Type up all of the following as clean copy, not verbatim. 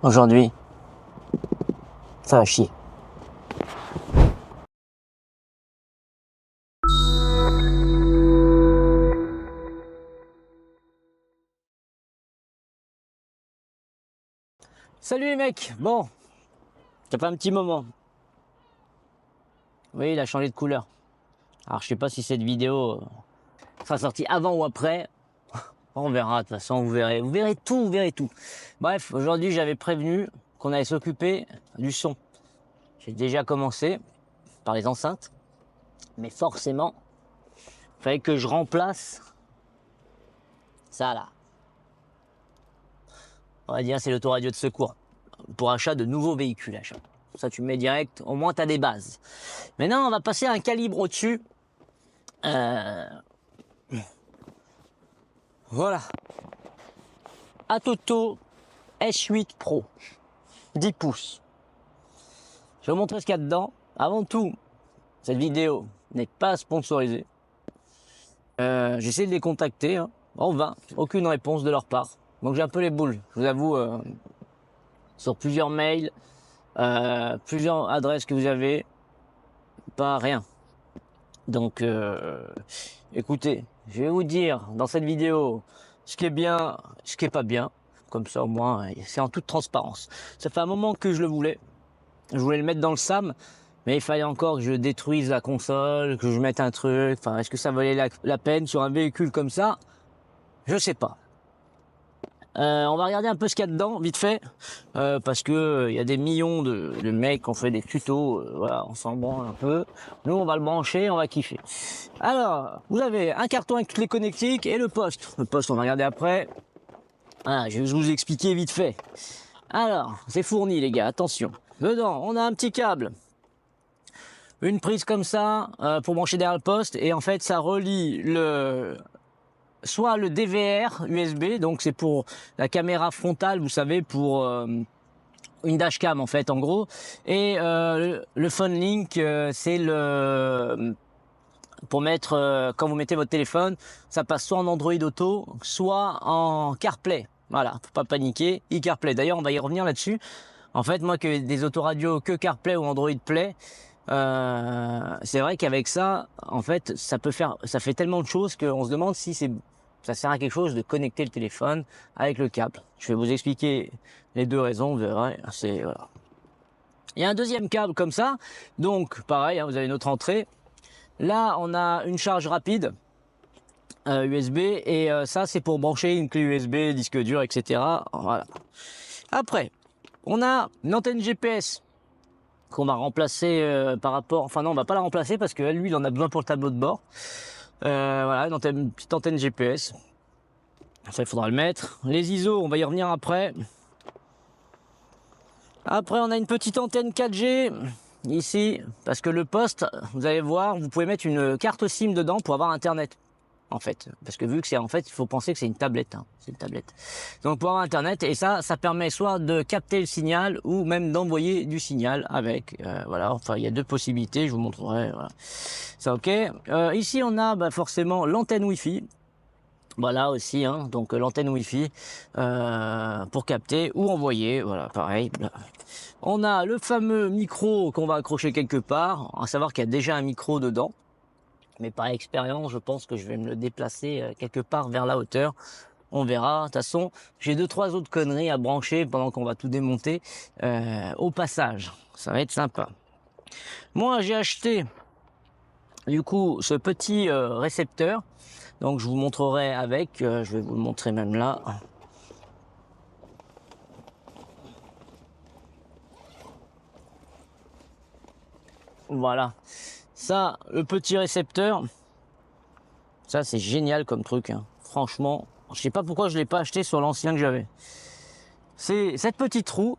Aujourd'hui, ça va chier. Salut les mecs, bon, ça fait un petit moment. Oui, il a changé de couleur. Alors je sais pas si cette vidéo sera sortie avant ou après. On verra, de toute façon vous verrez tout, vous verrez tout. Bref, aujourd'hui j'avais prévenu qu'on allait s'occuper du son. J'ai déjà commencé par les enceintes, mais forcément, il fallait que je remplace ça là. On va dire c'est l'autoradio de secours pour achat de nouveaux véhicules. Ça tu mets direct, au moins tu as des bases. Maintenant on va passer à un calibre au-dessus. Voilà. Atoto S8 Pro 10 pouces. Je vais vous montrer ce qu'il y a dedans. Avant tout, cette vidéo n'est pas sponsorisée. J'essaie de les contacter, hein. En vain, aucune réponse de leur part. Donc j'ai un peu les boules, je vous avoue, sur plusieurs mails, plusieurs adresses que vous avez, pas rien. Donc écoutez, je vais vous dire dans cette vidéo ce qui est bien, ce qui est pas bien. Comme ça au moins, c'est en toute transparence. Ça fait un moment que je le voulais. Je voulais le mettre dans le SAM, mais il fallait encore que je détruise la console, que je mette un truc. Enfin, est-ce que ça valait la peine sur un véhicule comme ça? Je sais pas. On va regarder un peu ce qu'il y a dedans, vite fait, parce que il y a des millions de mecs qui ont fait des tutos, voilà, on s'en branle un peu. Nous, on va le brancher, on va kiffer. Alors, vous avez un carton avec clé connectique et le poste. Le poste, on va regarder après. Voilà, je vais vous expliquer vite fait. Alors, c'est fourni, les gars, attention. Dedans, on a un petit câble. Une prise comme ça, pour brancher derrière le poste, et en fait, ça relie soit le DVR USB, donc c'est pour la caméra frontale, vous savez, pour une dashcam en fait, en gros, et le phone link, c'est le pour mettre quand vous mettez votre téléphone, ça passe soit en Android Auto, soit en CarPlay. Voilà, faut pas paniquer, CarPlay. D'ailleurs, on va y revenir là-dessus. En fait, moi, que des autoradios que CarPlay ou Android Play, c'est vrai qu'avec ça, en fait, ça fait tellement de choses qu'on se demande si ça sert à quelque chose de connecter le téléphone avec le câble. Je vais vous expliquer les deux raisons, vous verrez. Voilà. Il y a un deuxième câble comme ça, donc pareil, hein, vous avez notre entrée. Là, on a une charge rapide USB et ça, c'est pour brancher une clé USB, disque dur, etc. Voilà. Après, on a une antenne GPS qu'on va remplacer par rapport... Enfin non, on va pas la remplacer parce que lui, il en a besoin pour le tableau de bord. Voilà, une petite antenne GPS. Ça, il faudra le mettre. Les ISO, on va y revenir après. Après, on a une petite antenne 4G ici, parce que le poste, vous allez voir, vous pouvez mettre une carte SIM dedans pour avoir Internet. En fait, parce que vu que c'est en fait, il faut penser que c'est une tablette, hein. C'est une tablette. Donc pour avoir Internet, et ça permet soit de capter le signal ou même d'envoyer du signal avec. Voilà, enfin il y a deux possibilités, je vous montrerai. Voilà. Ça ok. Ici on a forcément l'antenne Wi-Fi. Voilà aussi, hein, donc l'antenne Wi-Fi pour capter ou envoyer. Voilà, pareil. On a le fameux micro qu'on va accrocher quelque part. À savoir qu'il y a déjà un micro dedans. Mais par expérience, je pense que je vais me le déplacer quelque part vers la hauteur. On verra. De toute façon, j'ai 2-3 autres conneries à brancher pendant qu'on va tout démonter au passage. Ça va être sympa. Moi, j'ai acheté du coup ce petit récepteur. Donc, je vous montrerai avec. Je vais vous le montrer même là. Voilà. Ça, le petit récepteur. Ça, c'est génial comme truc, hein. Franchement, je sais pas pourquoi je l'ai pas acheté sur l'ancien que j'avais. C'est cette petite roue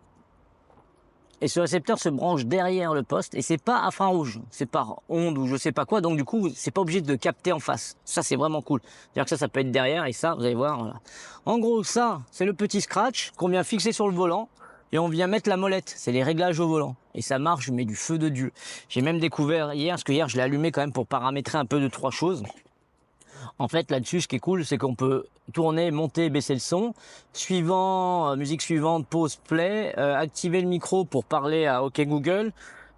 et ce récepteur se branche derrière le poste et c'est pas infrarouge, c'est par onde ou je sais pas quoi. Donc du coup, c'est pas obligé de capter en face. Ça, c'est vraiment cool. C'est-à-dire que ça peut être derrière et ça, vous allez voir. Voilà. En gros, ça, c'est le petit scratch qu'on vient fixer sur le volant et on vient mettre la molette. C'est les réglages au volant et ça marche, mais du feu de Dieu. J'ai même découvert hier, parce que hier je l'ai allumé quand même pour paramétrer un peu de trois choses. En fait, là-dessus, ce qui est cool, c'est qu'on peut tourner, monter, baisser le son, suivant, musique suivante, pause, play, activer le micro pour parler à OK Google,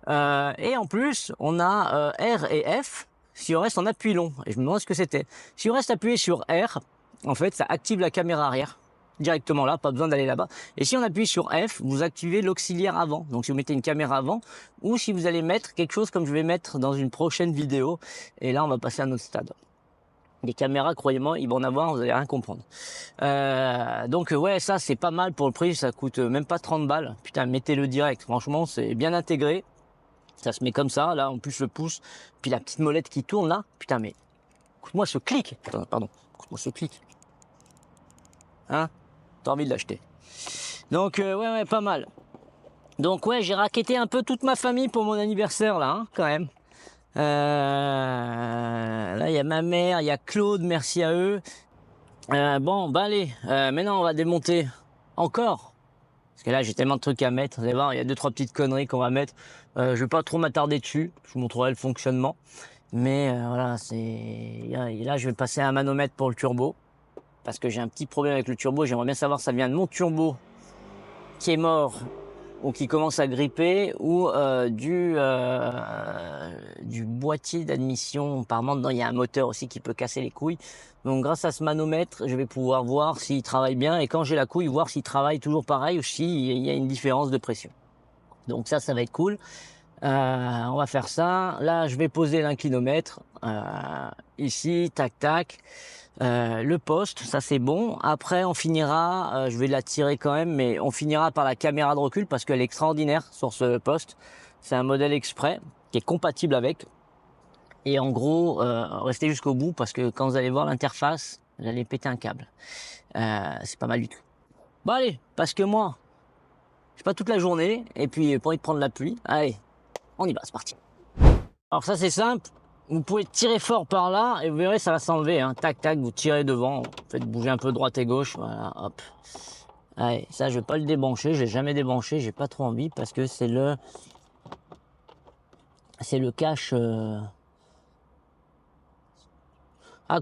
et en plus, on a R et F si on reste en appui long. Et je me demande ce que c'était. Si on reste appuyé sur R, en fait, ça active la caméra arrière directement là, pas besoin d'aller là-bas. Et si on appuie sur F, vous activez l'auxiliaire avant. Donc si vous mettez une caméra avant, ou si vous allez mettre quelque chose comme je vais mettre dans une prochaine vidéo. Et là, on va passer à un autre stade. Les caméras, croyez-moi, ils vont en avoir, vous allez rien comprendre. Donc ouais, ça c'est pas mal pour le prix, ça coûte même pas 30 balles. Putain, mettez-le direct, franchement, c'est bien intégré. Ça se met comme ça, là, en plus le pouce, puis la petite molette qui tourne là. Putain, mais écoute-moi ce clic. Attends, pardon, écoute-moi ce clic. Hein? T'as envie de l'acheter. Donc ouais, pas mal. Donc ouais, j'ai raquetté un peu toute ma famille pour mon anniversaire là, hein, quand même. Là, il y a ma mère, il y a Claude, merci à eux. Bon, bah allez, maintenant on va démonter encore. Parce que là, j'ai tellement de trucs à mettre. Vous allez voir, il y a 2-3 petites conneries qu'on va mettre. Je vais pas trop m'attarder dessus. Je vous montrerai le fonctionnement. Mais voilà, là, je vais passer à un manomètre pour le turbo. Parce que j'ai un petit problème avec le turbo. J'aimerais bien savoir si ça vient de mon turbo qui est mort ou qui commence à gripper, ou du boîtier d'admission. Apparemment, dedans, il y a un moteur aussi qui peut casser les couilles. Donc, grâce à ce manomètre, je vais pouvoir voir s'il travaille bien, et quand j'ai la couille, voir s'il travaille toujours pareil ou s'il y a une différence de pression. Donc ça va être cool. On va faire ça. Là, je vais poser l'inclinomètre. Ici, tac, tac. Le poste, ça c'est bon. Après, on finira, je vais la tirer quand même, mais on finira par la caméra de recul parce qu'elle est extraordinaire sur ce poste. C'est un modèle exprès qui est compatible avec. Et en gros, restez jusqu'au bout parce que quand vous allez voir l'interface, vous allez péter un câble. C'est pas mal du tout. Bon allez, parce que moi, je suis pas toute la journée et puis pas envie de prendre la pluie. Allez, on y va, c'est parti. Alors ça c'est simple. Vous pouvez tirer fort par là et vous verrez ça va s'enlever, hein. Tac tac, vous tirez devant, vous faites bouger un peu droite et gauche, voilà, hop. Allez, ça je vais pas le débrancher, je l'ai jamais débranché, j'ai pas trop envie parce que c'est le cache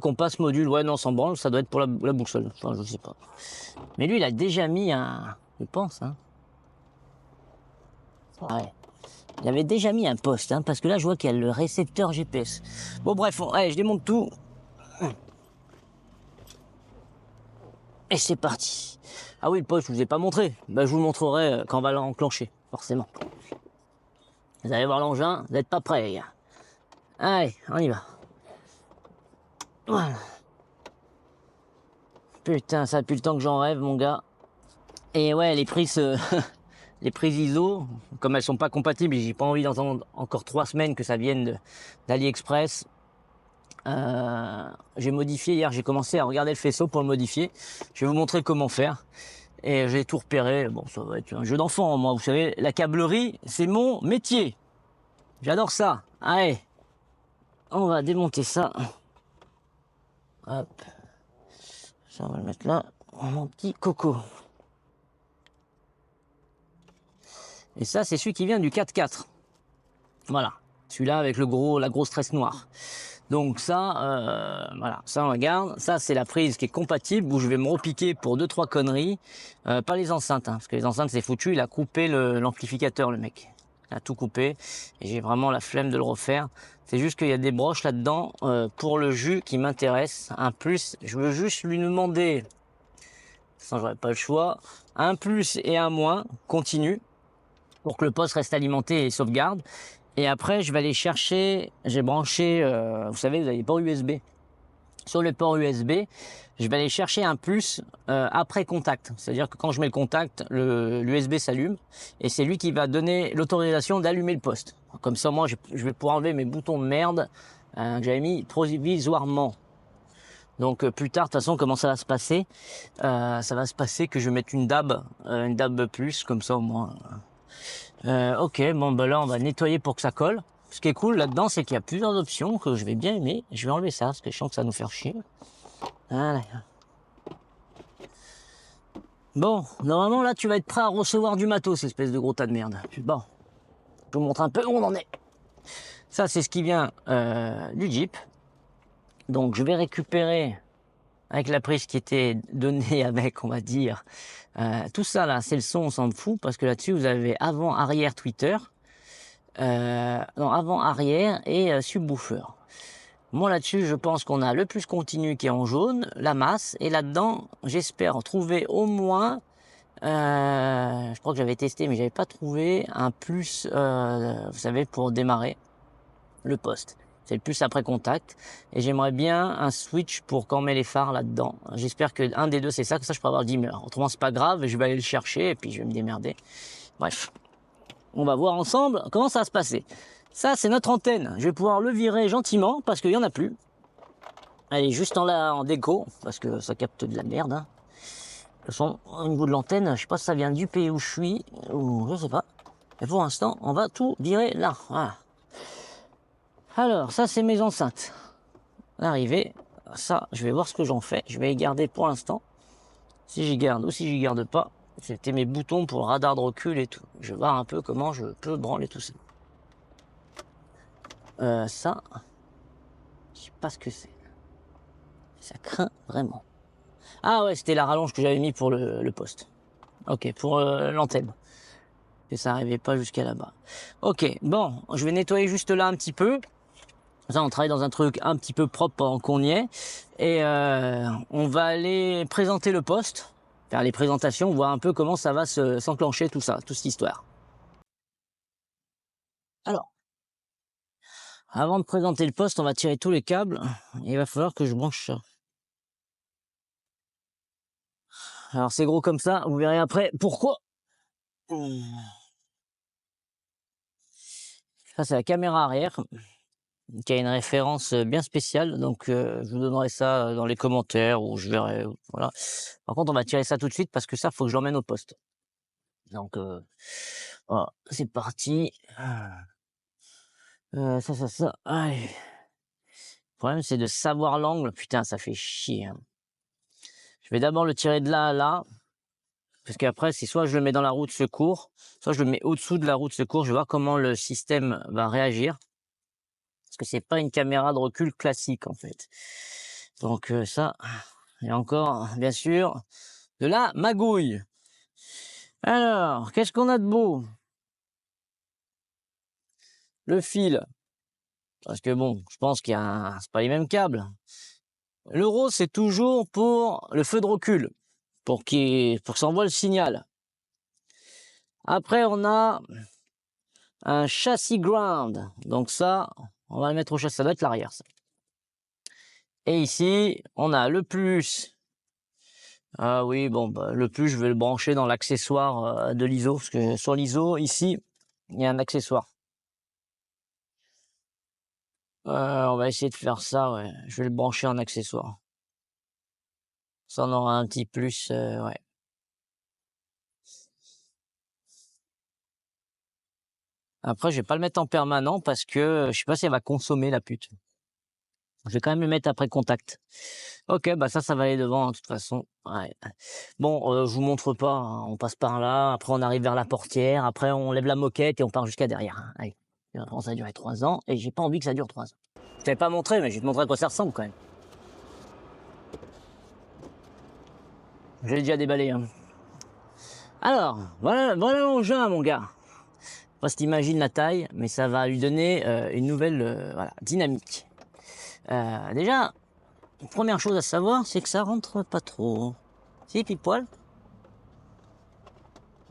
compass module. Ouais, non, sans branle, ça doit être pour la boussole, enfin je sais pas. Mais lui il a déjà mis un, je pense, hein. Ouais. Il avait déjà mis un poste, hein, parce que là je vois qu'il y a le récepteur GPS. Bon bref, allez, je démonte tout. Et c'est parti. Ah oui, le poste, je vous ai pas montré. Ben, je vous le montrerai quand on va l'enclencher, forcément. Vous allez voir l'engin, vous n'êtes pas prêts, les gars. Allez, on y va. Voilà. Putain, ça depuis le temps que j'en rêve, mon gars. Et ouais, les prises... les prises ISO, comme elles sont pas compatibles, j'ai pas envie d'entendre encore 3 semaines que ça vienne d'AliExpress. J'ai modifié hier, j'ai commencé à regarder le faisceau pour le modifier. Je vais vous montrer comment faire. Et j'ai tout repéré. Bon, ça va être un jeu d'enfant, moi. Vous savez, la câblerie, c'est mon métier. J'adore ça. Allez, on va démonter ça. Hop. Ça, on va le mettre là. Mon petit coco. Et ça, c'est celui qui vient du 4x4. Voilà. Celui-là avec la grosse tresse noire. Donc ça, voilà, ça on la garde. Ça c'est la prise qui est compatible où je vais me repiquer pour 2-3 conneries. Pas les enceintes, hein, parce que les enceintes c'est foutu. Il a coupé l'amplificateur, le mec. Il a tout coupé et j'ai vraiment la flemme de le refaire. C'est juste qu'il y a des broches là-dedans pour le jus qui m'intéresse. Un plus, je veux juste lui demander, sans j'aurais pas le choix, un plus et un moins continu pour que le poste reste alimenté et sauvegarde. Et après, je vais aller chercher, j'ai branché, vous savez, vous avez des ports USB. Sur le port USB, je vais aller chercher un plus après contact. C'est-à-dire que quand je mets le contact, l'USB s'allume et c'est lui qui va donner l'autorisation d'allumer le poste. Comme ça, moi, je vais pouvoir enlever mes boutons de merde que j'avais mis provisoirement. Donc plus tard, de toute façon, comment ça va se passer? Ça va se passer que je vais mettre une DAB plus, comme ça au moins... ok, bon bah là on va nettoyer pour que ça colle. Ce qui est cool là-dedans, c'est qu'il y a plusieurs options que je vais bien aimer. Je vais enlever ça parce que je sens que ça va nous faire chier. Voilà. Bon, normalement là tu vas être prêt à recevoir du matos, espèce de gros tas de merde. Bon, je vous montre un peu où on en est. Ça c'est ce qui vient du Jeep. Donc je vais récupérer avec la prise qui était donnée avec, on va dire, tout ça là, c'est le son, on s'en fout, parce que là-dessus vous avez avant, arrière, tweeter, non, avant, arrière et subwoofer. Moi là-dessus, je pense qu'on a le plus continu qui est en jaune, la masse, et là-dedans, j'espère trouver au moins, je crois que j'avais testé, mais j'avais pas trouvé un plus, vous savez, pour démarrer le poste. C'est le plus après contact, et j'aimerais bien un switch pour quand on met les phares là-dedans. J'espère que un des deux c'est ça, que ça je peux avoir le dimmer. Autrement c'est pas grave, je vais aller le chercher et puis je vais me démerder. Bref, on va voir ensemble comment ça va se passer. Ça c'est notre antenne, je vais pouvoir le virer gentiment parce qu'il y en a plus. Elle est juste en déco, parce que ça capte de la merde. Hein. De toute façon, au niveau de l'antenne, je sais pas si ça vient du pays où je suis, ou je sais pas. Mais pour l'instant, on va tout virer là. Voilà. Alors, ça c'est mes enceintes. L'arrivée, ça, je vais voir ce que j'en fais. Je vais les garder pour l'instant. Si j'y garde ou si j'y garde pas, c'était mes boutons pour le radar de recul et tout. Je vais voir un peu comment je peux branler tout ça. Ça, je sais pas ce que c'est. Ça craint vraiment. Ah ouais, c'était la rallonge que j'avais mis pour le poste. Ok, pour l'antenne. Et ça n'arrivait pas jusqu'à là-bas. Ok, bon, je vais nettoyer juste là un petit peu. Ça, on travaille dans un truc un petit peu propre pendant qu'on y est. Et on va aller présenter le poste, faire les présentations, voir un peu comment ça va s'enclencher tout ça, toute cette histoire. Alors, avant de présenter le poste, on va tirer tous les câbles. Et il va falloir que je branche ça. Alors c'est gros comme ça, vous verrez après pourquoi. Ça c'est la caméra arrière, qui a une référence bien spéciale, donc je vous donnerai ça dans les commentaires ou je verrai. Voilà. Par contre, on va tirer ça tout de suite parce que ça, faut que je l'emmène au poste. Donc voilà, c'est parti. Ça. Allez. Le problème, c'est de savoir l'angle. Putain, ça fait chier. Hein. Je vais d'abord le tirer de là à là. Parce qu'après, c'est soit je le mets dans la roue de secours, soit je le mets au-dessous de la roue de secours. Je vais voir comment le système va réagir. Parce que c'est pas une caméra de recul classique, en fait. Donc ça, et encore, bien sûr, de la magouille. Alors, qu'est-ce qu'on a de beau? Le fil. Parce que bon, je pense qu'il y a c'est pas les mêmes câbles. Le rose, c'est toujours pour le feu de recul, pour que ça envoie le signal. Après, on a un châssis ground. Donc ça, on va le mettre au châssis, ça doit être l'arrière. Ça. Et ici, on a le plus. Ah oui, bon, bah, le plus, je vais le brancher dans l'accessoire de l'ISO, parce que sur l'ISO, ici, il y a un accessoire. On va essayer de faire ça, ouais. Je vais le brancher en accessoire. Ça en aura un petit plus, ouais. Après, je vais pas le mettre en permanent parce que je sais pas si elle va consommer la pute. Je vais quand même le mettre après contact. Ok, bah ça va aller devant, hein, de toute façon. Ouais. Bon, je vous montre pas, hein. On passe par là, après on arrive vers la portière, après on lève la moquette et on part jusqu'à derrière. Hein. Allez, ça a duré 3 ans et j'ai pas envie que ça dure 3 ans. Je t'avais pas montré, mais je vais te montrer à quoi ça ressemble quand même. Je l'ai déjà déballé. Hein. Alors, voilà l'engin, mon gars. Pas si t'imagines la taille, mais ça va lui donner une nouvelle voilà, dynamique. Déjà, première chose à savoir, c'est que ça rentre pas trop. Si, pile poil.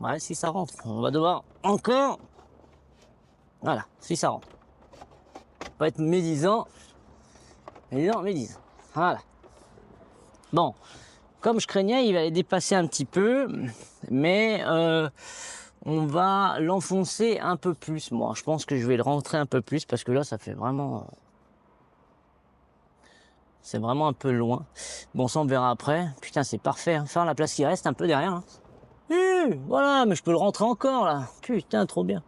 Ouais, si ça rentre. On va devoir encore. Voilà, si ça rentre. Pas être médisant. Médisant. Voilà. Bon, comme je craignais, il va les dépasser un petit peu, mais on va l'enfoncer un peu plus. Moi, je pense que je vais le rentrer un peu plus parce que là, ça fait vraiment. C'est vraiment un peu loin. Bon, ça on verra après. Putain, c'est parfait. Hein. Faire la place qui reste un peu derrière. Hein. Voilà, mais je peux le rentrer encore là. Putain, trop bien.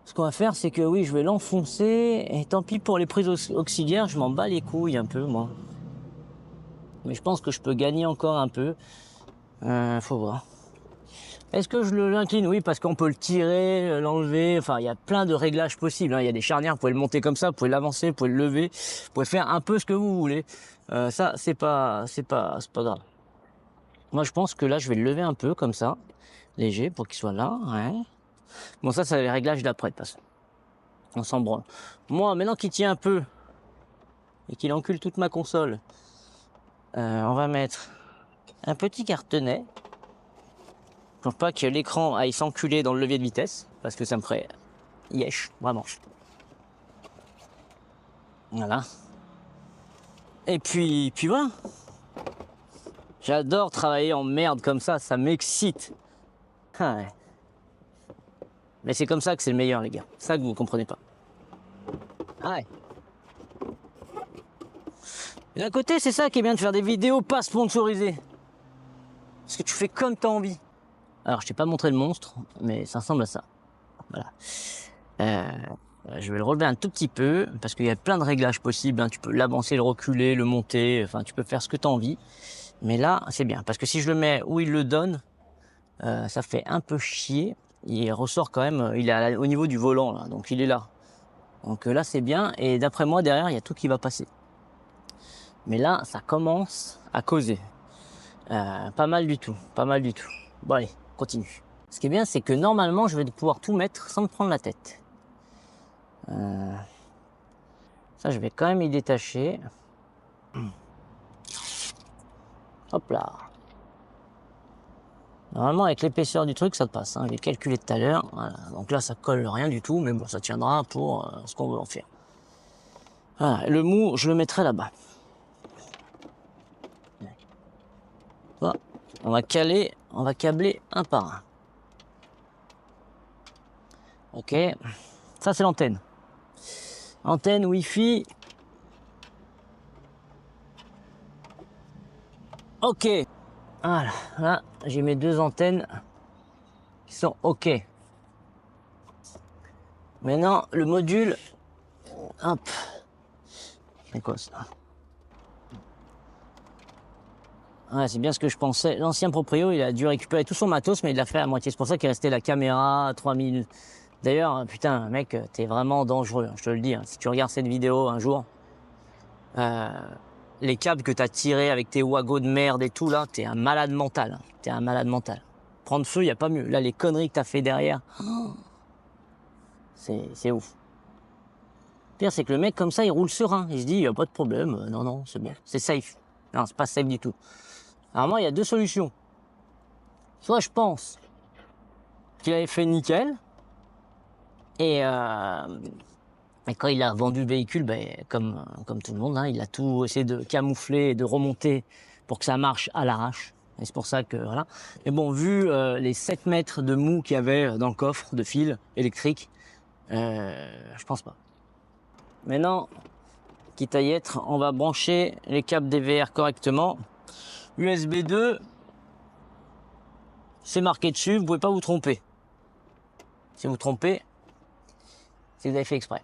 Ce qu'on va faire, c'est que oui, je vais l'enfoncer. Et tant pis pour les prises auxiliaires, je m'en bats les couilles un peu, moi. Mais je pense que je peux gagner encore un peu. Faut voir. Est-ce que je l'incline? Oui, parce qu'on peut le tirer, l'enlever, enfin il y a plein de réglages possibles, hein. Il y a des charnières, vous pouvez le monter comme ça, vous pouvez l'avancer, vous pouvez le lever, vous pouvez faire un peu ce que vous voulez. Ça, c'est pas grave. Moi, je pense que là, je vais le lever un peu comme ça, léger, pour qu'il soit là, ouais. Bon, ça, c'est les réglages d'après, de toute façon. On s'en branle. Moi, maintenant qu'il tient un peu, et qu'il encule toute ma console, on va mettre un petit cartonnet, pour pas que l'écran aille s'enculer dans le levier de vitesse, parce que ça me ferait yesh, vraiment. Voilà. Et puis voilà. J'adore travailler en merde comme ça m'excite. Ah ouais. Mais c'est comme ça que c'est le meilleur, les gars. Ça que vous comprenez pas. Ah ouais. D'un côté, c'est ça qui est bien de faire des vidéos pas sponsorisées. Parce que tu fais comme t'as envie. Alors, je t'ai pas montré le monstre, mais ça ressemble à ça. Voilà. Je vais le relever un tout petit peu, parce qu'il y a plein de réglages possibles, hein. Tu peux l'avancer, le reculer, le monter, enfin, tu peux faire ce que tu as envie. Mais là, c'est bien, parce que si je le mets où il le donne, ça fait un peu chier. Il ressort quand même, il est au niveau du volant, là, donc il est là. Donc là, c'est bien, et d'après moi, derrière, il y a tout qui va passer. Mais là, ça commence à causer. Pas mal du tout, pas mal du tout. Bon allez, continue. Ce qui est bien, c'est que normalement, je vais pouvoir tout mettre sans me prendre la tête. Ça, je vais quand même y détacher. Hop là. Normalement, avec l'épaisseur du truc, ça passe, hein. J'ai calculé tout à l'heure. Voilà. Donc là, ça colle rien du tout, mais bon, ça tiendra pour ce qu'on veut en faire. Voilà. Le mou, je le mettrai là-bas. Voilà. On va câbler un par un. Ok. Ça, c'est l'antenne. Antenne Wi-Fi. Ok. Voilà. Là, j'ai mes deux antennes qui sont ok. Maintenant, le module. Hop. C'est quoi ça? Ouais, c'est bien ce que je pensais. L'ancien proprio, il a dû récupérer tout son matos, mais il l'a fait à moitié. C'est pour ça qu'il restait la caméra 3 minutes. D'ailleurs, putain, mec, t'es vraiment dangereux, hein, je te le dis. Hein. Si tu regardes cette vidéo un jour, les câbles que t'as tirés avec tes wagos de merde et tout, là, t'es un malade mental. Hein. T'es un malade mental. Prendre feu, y a pas mieux. Là, les conneries que t'as fait derrière, oh, c'est ouf. Le pire, c'est que le mec, comme ça, il roule serein. Il se dit, y a pas de problème. Non, non, c'est bon. C'est safe. Non, c'est pas safe du tout. Alors moi, il y a deux solutions. Soit je pense qu'il avait fait nickel, et quand il a vendu le véhicule, ben, comme tout le monde, hein, il a tout essayé de camoufler et de remonter pour que ça marche à l'arrache. Et c'est pour ça que, voilà. Mais bon, vu les 7 mètres de mou qu'il y avait dans le coffre de fil électrique, je pense pas. Maintenant, quitte à y être, on va brancher les câbles DVR correctement. USB 2, c'est marqué dessus, vous pouvez pas vous tromper. Si vous vous trompez, c'est que vous avez fait exprès.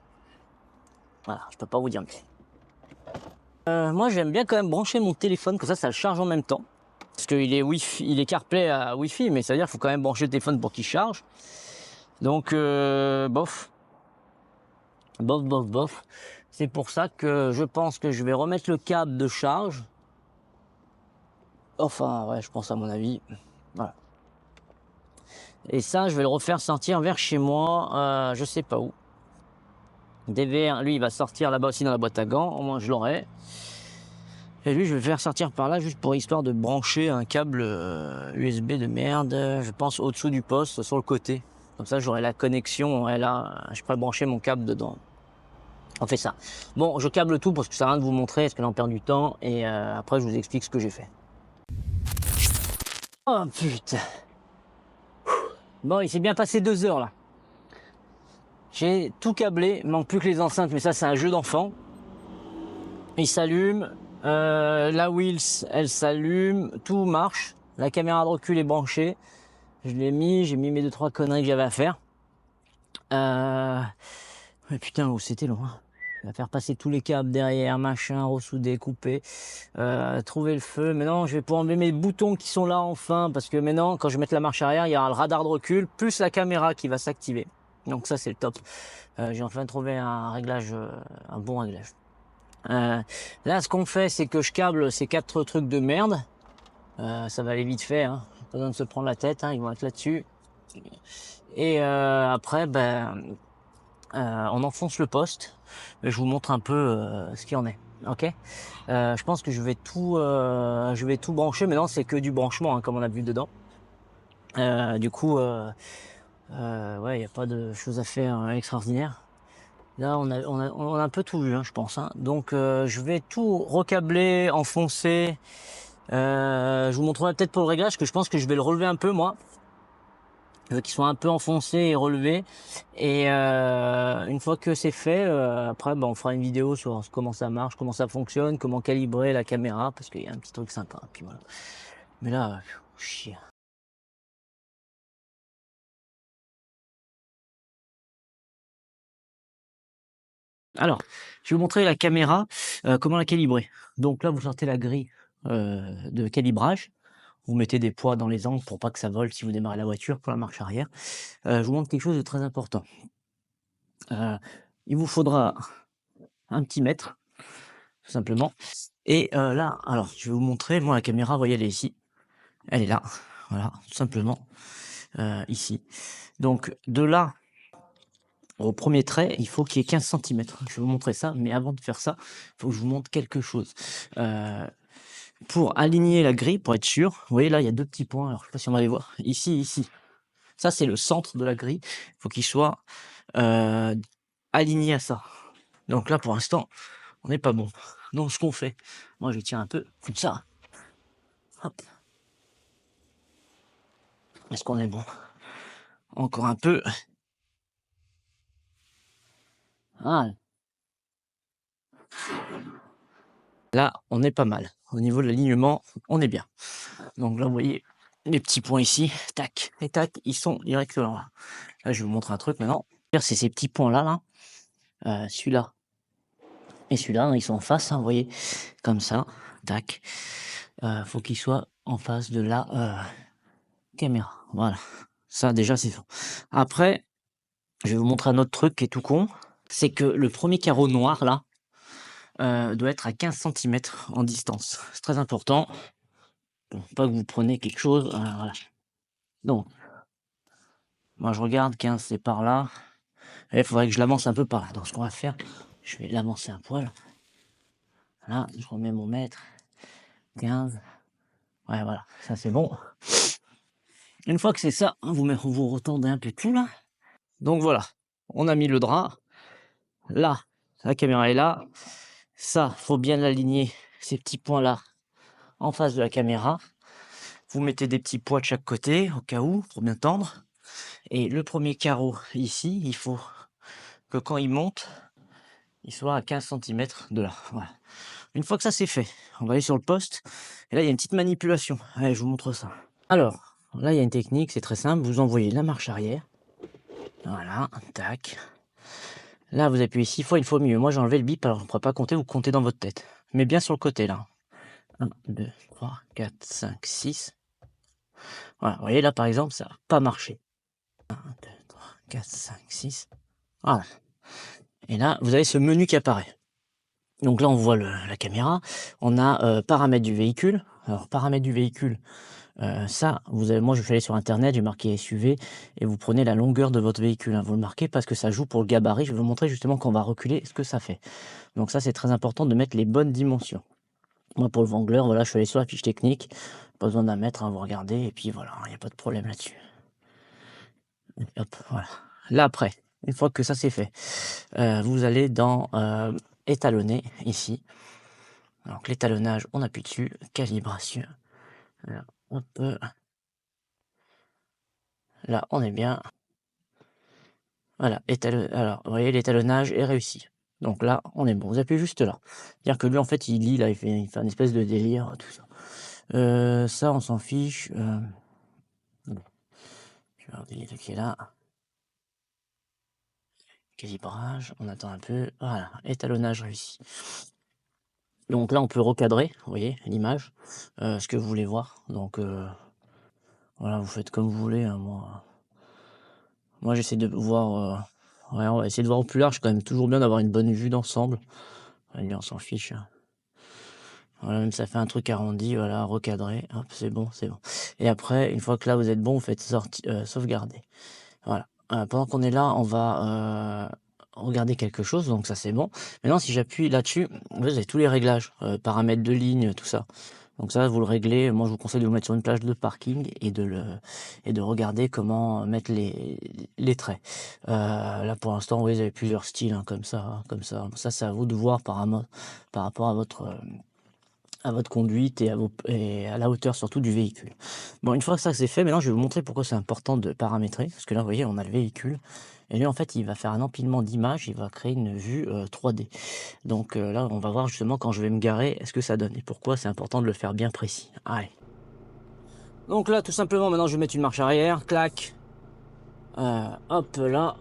Voilà, je peux pas vous dire mieux. Moi, j'aime bien quand même brancher mon téléphone, comme ça le charge en même temps. Parce qu'il est Wi-Fi, il est CarPlay à Wi-Fi, mais ça veut dire qu'il faut quand même brancher le téléphone pour qu'il charge. Donc, bof. Bof. C'est pour ça que je pense que je vais remettre le câble de charge. Enfin, ouais, je pense à mon avis. Voilà. Et ça, je vais le refaire sortir vers chez moi, je sais pas où. DVR, lui, il va sortir là-bas aussi dans la boîte à gants, au moins je l'aurai. Et lui, je vais le faire sortir par là, juste pour histoire de brancher un câble USB de merde, je pense au-dessous du poste, sur le côté. Comme ça, j'aurai la connexion, et là, je pourrai brancher mon câble dedans. On fait ça. Bon, je câble tout parce que ça sert à rien de vous montrer, parce que là, on perd du temps, et après, je vous explique ce que j'ai fait. Oh putain. Bon, il s'est bien passé 2 heures là. J'ai tout câblé, il manque plus que les enceintes, mais ça c'est un jeu d'enfant. Il s'allume, la wheels elle s'allume, tout marche. La caméra de recul est branchée. Je l'ai mis, j'ai mis mes 2-3 conneries que j'avais à faire. Mais putain, où c'était loin. à faire passer tous les câbles derrière, machin, ressouder, couper, trouver le feu. Maintenant, je vais pouvoir enlever mes boutons qui sont là enfin, parce que maintenant, quand je vais mettre la marche arrière, il y aura le radar de recul, plus la caméra qui va s'activer. Donc ça, c'est le top. J'ai enfin trouvé un réglage, un bon réglage. Là, ce qu'on fait, c'est que je câble ces 4 trucs de merde. Ça va aller vite fait, hein. Pas besoin de se prendre la tête, hein, ils vont être là-dessus. Et après, on enfonce le poste. Et je vous montre un peu ce qu'il en est. Ok. Je pense que je vais tout brancher. Mais non, c'est que du branchement, hein, comme on a vu dedans. Du coup, ouais, il n'y a pas de choses à faire extraordinaires. Là, on a un peu tout vu, hein, je pense. Hein. Donc, je vais tout recabler, enfoncer. Je vous montrerai peut-être pour le réglage que je pense que je vais le relever un peu, moi. Je veux qu'il soit un peu enfoncé et relevé. Et une fois que c'est fait, après, on fera une vidéo sur comment ça marche, comment ça fonctionne, comment calibrer la caméra, parce qu'il y a un petit truc sympa. Puis voilà. Mais là, chier. Alors, je vais vous montrer la caméra, comment la calibrer. Donc là, vous sortez la grille de calibrage. Vous mettez des poids dans les angles pour pas que ça vole si vous démarrez la voiture pour la marche arrière. Je vous montre quelque chose de très important. Il vous faudra un petit mètre, tout simplement. Et là, alors, je vais vous montrer. Moi, la caméra, vous voyez, elle est ici. Elle est là. Voilà, tout simplement. Ici. Donc, de là au premier trait, il faut qu'il y ait 15 centimètres. Je vais vous montrer ça, mais avant de faire ça, il faut que je vous montre quelque chose. Pour aligner la grille, pour être sûr, vous voyez là, il y a 2 petits points. Alors, je sais pas si on va les voir. Ici, ici. Ça, c'est le centre de la grille. Il faut qu'il soit aligné à ça. Donc là, pour l'instant, on n'est pas bon. Donc, ce qu'on fait, moi, je tire un peu comme ça. Hop. Est-ce qu'on est bon? Encore un peu. Ah. Là, on est pas mal. Au niveau de l'alignement, on est bien. Donc là, vous voyez les petits points ici, tac et tac, ils sont directement là. Là, je vais vous montrer un truc maintenant. C'est ces petits points-là, là. Celui-là et celui-là, ils sont en face, hein, vous voyez, comme ça, tac. Faut qu'ils soient en face de la caméra. Voilà. Ça, déjà, c'est bon. Après, je vais vous montrer un autre truc qui est tout con. C'est que le premier carreau noir, là, doit être à 15 centimètres en distance. C'est très important. Bon, pas que vous preniez quelque chose. Voilà. Donc, moi, je regarde 15, c'est par là. Et il faudrait que je l'avance un peu par là. Donc, ce qu'on va faire, je vais l'avancer un poil. Là, je remets mon mètre. 15. Ouais, voilà. Ça, c'est bon. Une fois que c'est ça, vous retendez un peu tout, là. Donc, voilà. On a mis le drap. Là, la caméra est là. Ça, faut bien l'aligner, ces petits points-là, en face de la caméra. Vous mettez des petits poids de chaque côté, au cas où, pour bien tendre. Et le premier carreau, ici, il faut que quand il monte, il soit à 15 centimètres de là. Voilà. Une fois que ça c'est fait, on va aller sur le poste. Et là, il y a une petite manipulation. Allez, je vous montre ça. Alors, là, il y a une technique, c'est très simple. Vous envoyez la marche arrière. Voilà, tac. Là, vous appuyez 6 fois, une fois mieux. Moi, j'ai enlevé le bip, alors on ne pourra pas compter, vous comptez dans votre tête. Mais bien sur le côté, là. 1, 2, 3, 4, 5, 6. Voilà, vous voyez, là, par exemple, ça n'a pas marché. 1, 2, 3, 4, 5, 6. Voilà. Et là, vous avez ce menu qui apparaît. Donc là, on voit la caméra. On a paramètres du véhicule. Alors, paramètres du véhicule, ça, moi, je suis allé sur Internet, j'ai marqué SUV, et vous prenez la longueur de votre véhicule. Hein. Vous le marquez parce que ça joue pour le gabarit. Je vais vous montrer justement quand on va reculer ce que ça fait. Donc ça, c'est très important de mettre les bonnes dimensions. Moi, pour le Wrangler, voilà, je suis allé sur la fiche technique. Pas besoin d'un mètre, hein, vous regardez, et puis voilà, il n'y a pas de problème là-dessus. Hop, voilà. Là, après, une fois que ça c'est fait, vous allez dans étalonner, ici. Donc l'étalonnage, on appuie dessus, calibration. Là, hop, là, on est bien. Voilà, alors, vous voyez, l'étalonnage est réussi. Donc là, on est bon. Vous appuyez juste là. C'est-à-dire que lui, en fait, il lit, là, il fait une espèce de délire, tout ça. Ça, on s'en fiche. Je vais regarder qui est là. Calibrage, on attend un peu. Voilà, étalonnage réussi. Donc là, on peut recadrer, vous voyez, l'image, ce que vous voulez voir. Donc voilà, vous faites comme vous voulez. Hein, moi j'essaie de voir. Ouais, on va essayer de voir au plus large, quand même toujours bien d'avoir une bonne vue d'ensemble. Allez, on s'en fiche. Hein. Voilà, même ça fait un truc arrondi, voilà, recadré. Hop, c'est bon, c'est bon. Et après, une fois que là vous êtes bon, vous faites sauvegarder. Voilà. Pendant qu'on est là, on va regarder quelque chose, donc ça c'est bon. Maintenant, si j'appuie là-dessus, vous avez tous les réglages, paramètres de ligne, tout ça. Donc ça, vous le réglez. Moi, je vous conseille de vous mettre sur une plage de parking et de regarder comment mettre les traits. Là, pour l'instant, oui, vous avez plusieurs styles, hein, comme ça, hein, comme ça. Ça, c'est à vous de voir par rapport à votre conduite et à la hauteur surtout du véhicule. Bon, une fois que ça c'est fait, maintenant je vais vous montrer pourquoi c'est important de paramétrer. Parce que là, vous voyez, on a le véhicule. Et lui, en fait, il va faire un empilement d'images, il va créer une vue 3D. Donc là, on va voir justement quand je vais me garer, est-ce que ça donne. Et pourquoi c'est important de le faire bien précis. Allez. Donc là, tout simplement, maintenant je vais mettre une marche arrière. Clac. Hop là.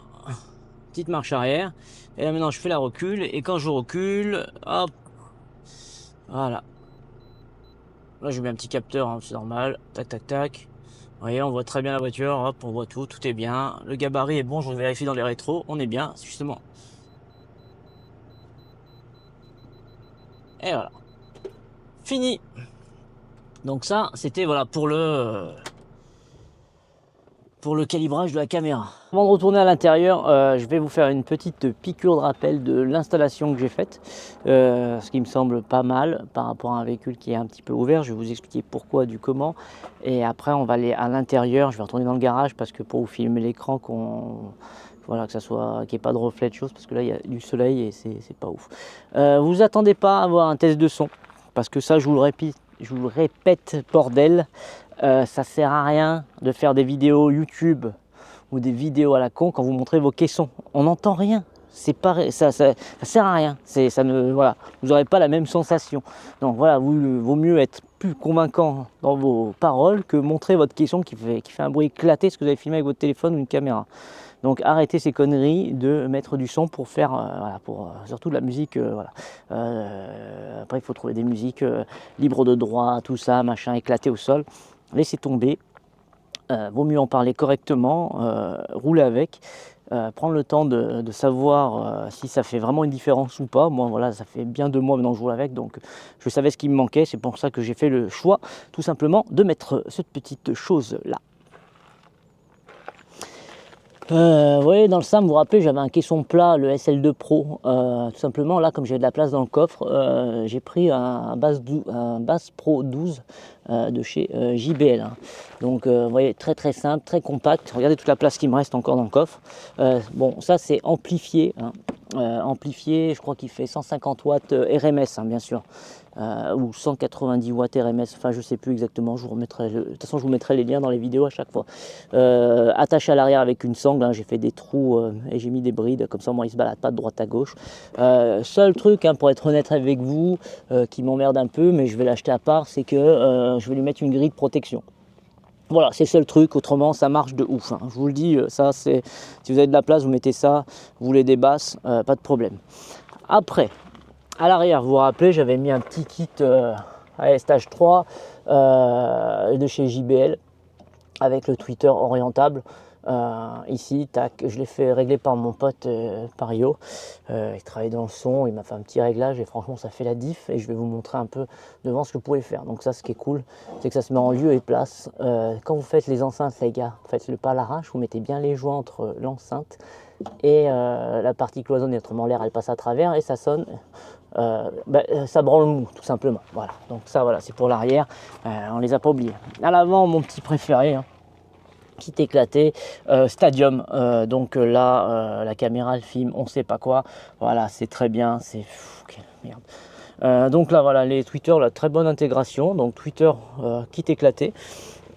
Petite marche arrière. Et là maintenant, je fais la recul. Et quand je recule, hop. Voilà. Là, j'ai mis un petit capteur, hein, c'est normal. Tac, tac, tac. Vous voyez, on voit très bien la voiture. Hop, on voit tout est bien. Le gabarit est bon, je vérifie dans les rétros. On est bien, justement. Et voilà. Fini. Donc ça, c'était voilà pour le calibrage de la caméra. Avant de retourner à l'intérieur, je vais vous faire une petite piqûre de rappel de l'installation que j'ai faite, ce qui me semble pas mal par rapport à un véhicule qui est un petit peu ouvert. Je vais vous expliquer pourquoi, du comment, et après on va aller à l'intérieur. Je vais retourner dans le garage parce que pour vous filmer l'écran, voilà, que ça soit qu'il n'y ait pas de reflet de choses, parce que là il y a du soleil et c'est pas ouf. Vous attendez pas à avoir un test de son, parce que ça je vous le répète, bordel. Ça sert à rien de faire des vidéos YouTube ou des vidéos à la con quand vous montrez vos caissons. On n'entend rien. C'est pareil, ça sert à rien. Voilà, vous n'aurez pas la même sensation. Donc voilà, vaut mieux être plus convaincant dans vos paroles que montrer votre caisson qui fait un bruit éclaté, ce que vous avez filmé avec votre téléphone ou une caméra. Donc arrêtez ces conneries de mettre du son pour faire, voilà, surtout de la musique. Voilà. Après, il faut trouver des musiques libres de droit, tout ça, machin, éclaté au sol. Laissez tomber. Vaut mieux en parler correctement, rouler avec. Prendre le temps de savoir si ça fait vraiment une différence ou pas. Moi, voilà, ça fait bien 2 mois maintenant que je roule avec, donc je savais ce qui me manquait. C'est pour ça que j'ai fait le choix, tout simplement, de mettre cette petite chose-là. Vous voyez, dans le SAM, vous vous rappelez, j'avais un caisson plat, le SL2 Pro. Tout simplement, là, comme j'avais de la place dans le coffre, j'ai pris un Bass Pro 12 de chez JBL. Hein. Donc, vous voyez, très très simple, très compact. Regardez toute la place qui me reste encore dans le coffre. Bon, ça, c'est amplifié. Hein. Amplifié, je crois qu'il fait 150 watts RMS, hein, bien sûr. Ou 190 watts RMS, enfin je sais plus exactement, de toute façon je vous mettrai les liens dans les vidéos à chaque fois. Attaché à l'arrière avec une sangle, hein, j'ai fait des trous et j'ai mis des brides, comme ça moi il se balade pas de droite à gauche. Seul truc, hein, pour être honnête avec vous, qui m'emmerde un peu, mais je vais l'acheter à part, c'est que je vais lui mettre une grille de protection. Voilà, c'est le seul truc, autrement ça marche de ouf. Hein. Je vous le dis, ça c'est, si vous avez de la place, vous mettez ça, vous voulez des basses, pas de problème. Après, à l'arrière, vous vous rappelez, j'avais mis un petit kit stage 3 de chez JBL avec le tweeter orientable. Ici, tac, je l'ai fait régler par mon pote Pario. Il travaille dans le son, il m'a fait un petit réglage et franchement ça fait la diff, et je vais vous montrer un peu devant ce que vous pouvez faire. Donc ça, ce qui est cool, c'est que ça se met en lieu et place. Quand vous faites les enceintes, les gars, faites-le pas à l'arrache, vous mettez bien les joints entre l'enceinte et la partie cloisonnée, autrement l'air elle passe à travers et ça sonne. Ça branle mou tout simplement. Voilà, donc ça voilà, c'est pour l'arrière, on les a pas oubliés. À l'avant, mon petit préféré, hein, kit éclaté, Stadium. Donc là, la caméra, le film, on sait pas quoi. Voilà, c'est très bien. C'est okay, merde. Donc là, voilà, les tweeters, la très bonne intégration. Donc Twitter, kit éclaté.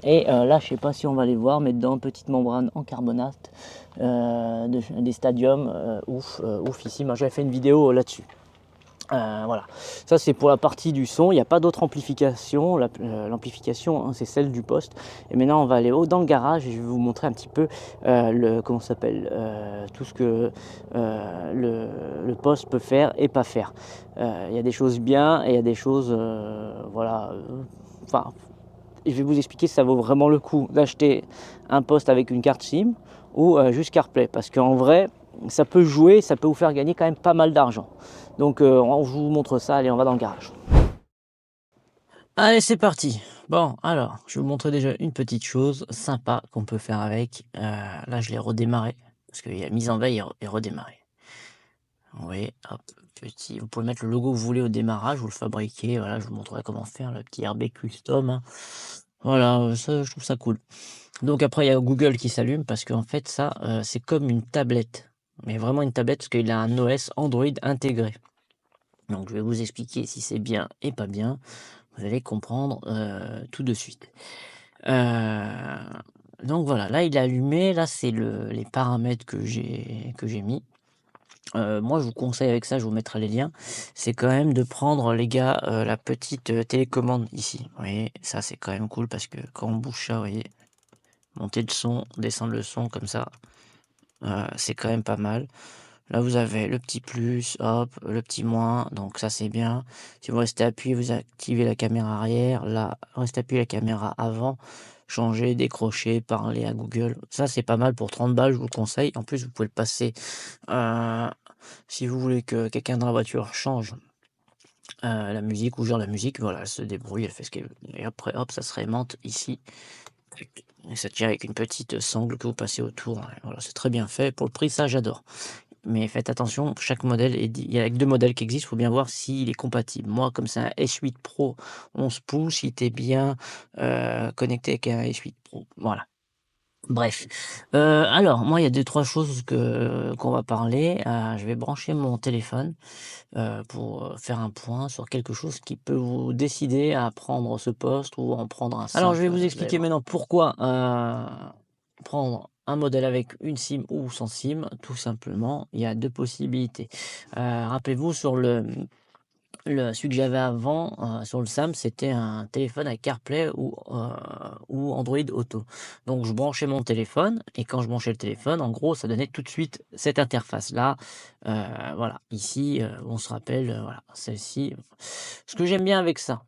Et là, je sais pas si on va les voir, mais dedans, petite membrane en carbonate des Stadium. Ouf ici. Moi, j'avais fait une vidéo là-dessus. Voilà, ça c'est pour la partie du son. Il n'y a pas d'autre amplification. L'amplification, hein, c'est celle du poste. Et maintenant on va aller dans le garage et je vais vous montrer un petit peu comment ça s'appelle, tout ce que le poste peut faire et pas faire. Il y a des choses bien et il y a des choses, voilà. Enfin, je vais vous expliquer si ça vaut vraiment le coup d'acheter un poste avec une carte SIM ou juste CarPlay, parce qu'en vrai, ça peut jouer, ça peut vous faire gagner quand même pas mal d'argent. Donc on vous montre ça, allez, on va dans le garage. Allez, c'est parti. Bon, alors, je vais vous montrer déjà une petite chose sympa qu'on peut faire avec. Là, je l'ai redémarré, parce qu'il y a mise en veille et redémarré. Oui, hop, petit. Vous pouvez mettre le logo que vous voulez au démarrage, vous le fabriquez. Voilà, je vous montrerai comment faire le petit RB custom, hein. Voilà, ça, je trouve ça cool. Donc après, il y a Google qui s'allume parce qu'en fait, ça, c'est comme une tablette. Mais vraiment une tablette parce qu'il a un OS Android intégré. Donc je vais vous expliquer si c'est bien et pas bien. Vous allez comprendre tout de suite. Donc voilà, là il est allumé. Là, c'est les paramètres que j'ai mis. Moi, je vous conseille avec ça, je vous mettrai les liens. C'est quand même de prendre, les gars, la petite télécommande ici. Vous voyez, ça c'est quand même cool parce que quand on bouge ça, vous voyez, monter le son, descendre le son comme ça, c'est quand même pas mal. Là, vous avez le petit plus, hop, le petit moins, donc ça c'est bien. Si vous restez appuyé, vous activez la caméra arrière. Là, restez appuyé la caméra avant. Changer, décrocher, parler à Google. Ça c'est pas mal pour 30 balles, je vous le conseille. En plus, vous pouvez le passer. Si vous voulez que quelqu'un dans la voiture change la musique ou genre la musique, voilà, elle se débrouille, elle fait ce qu'elle veut. Et après, hop, ça se remonte ici. Et ça tient avec une petite sangle que vous passez autour. Voilà, c'est très bien fait. Pour le prix, ça j'adore. Mais faites attention, chaque modèle il y a que 2 modèles qui existent, il faut bien voir s'il est compatible. Moi, comme c'est un S8 Pro 11 pouces, il était bien, connecté avec un S8 Pro, voilà. Bref, alors moi, il y a 2-3 choses qu'on va parler. Je vais brancher mon téléphone, pour, faire un point sur quelque chose qui peut vous décider à prendre ce poste ou en prendre un simple. Alors je vais vous expliquer maintenant pourquoi, prendre un modèle avec une SIM ou sans SIM. Tout simplement, il y a 2 possibilités. Rappelez-vous sur celui que j'avais avant, sur le SAM, c'était un téléphone avec CarPlay ou Android Auto. Donc je branchais mon téléphone et quand je branchais le téléphone, en gros, ça donnait tout de suite cette interface-là. Voilà, ici, on se rappelle, voilà, celle-ci. Ce que j'aime bien avec ça,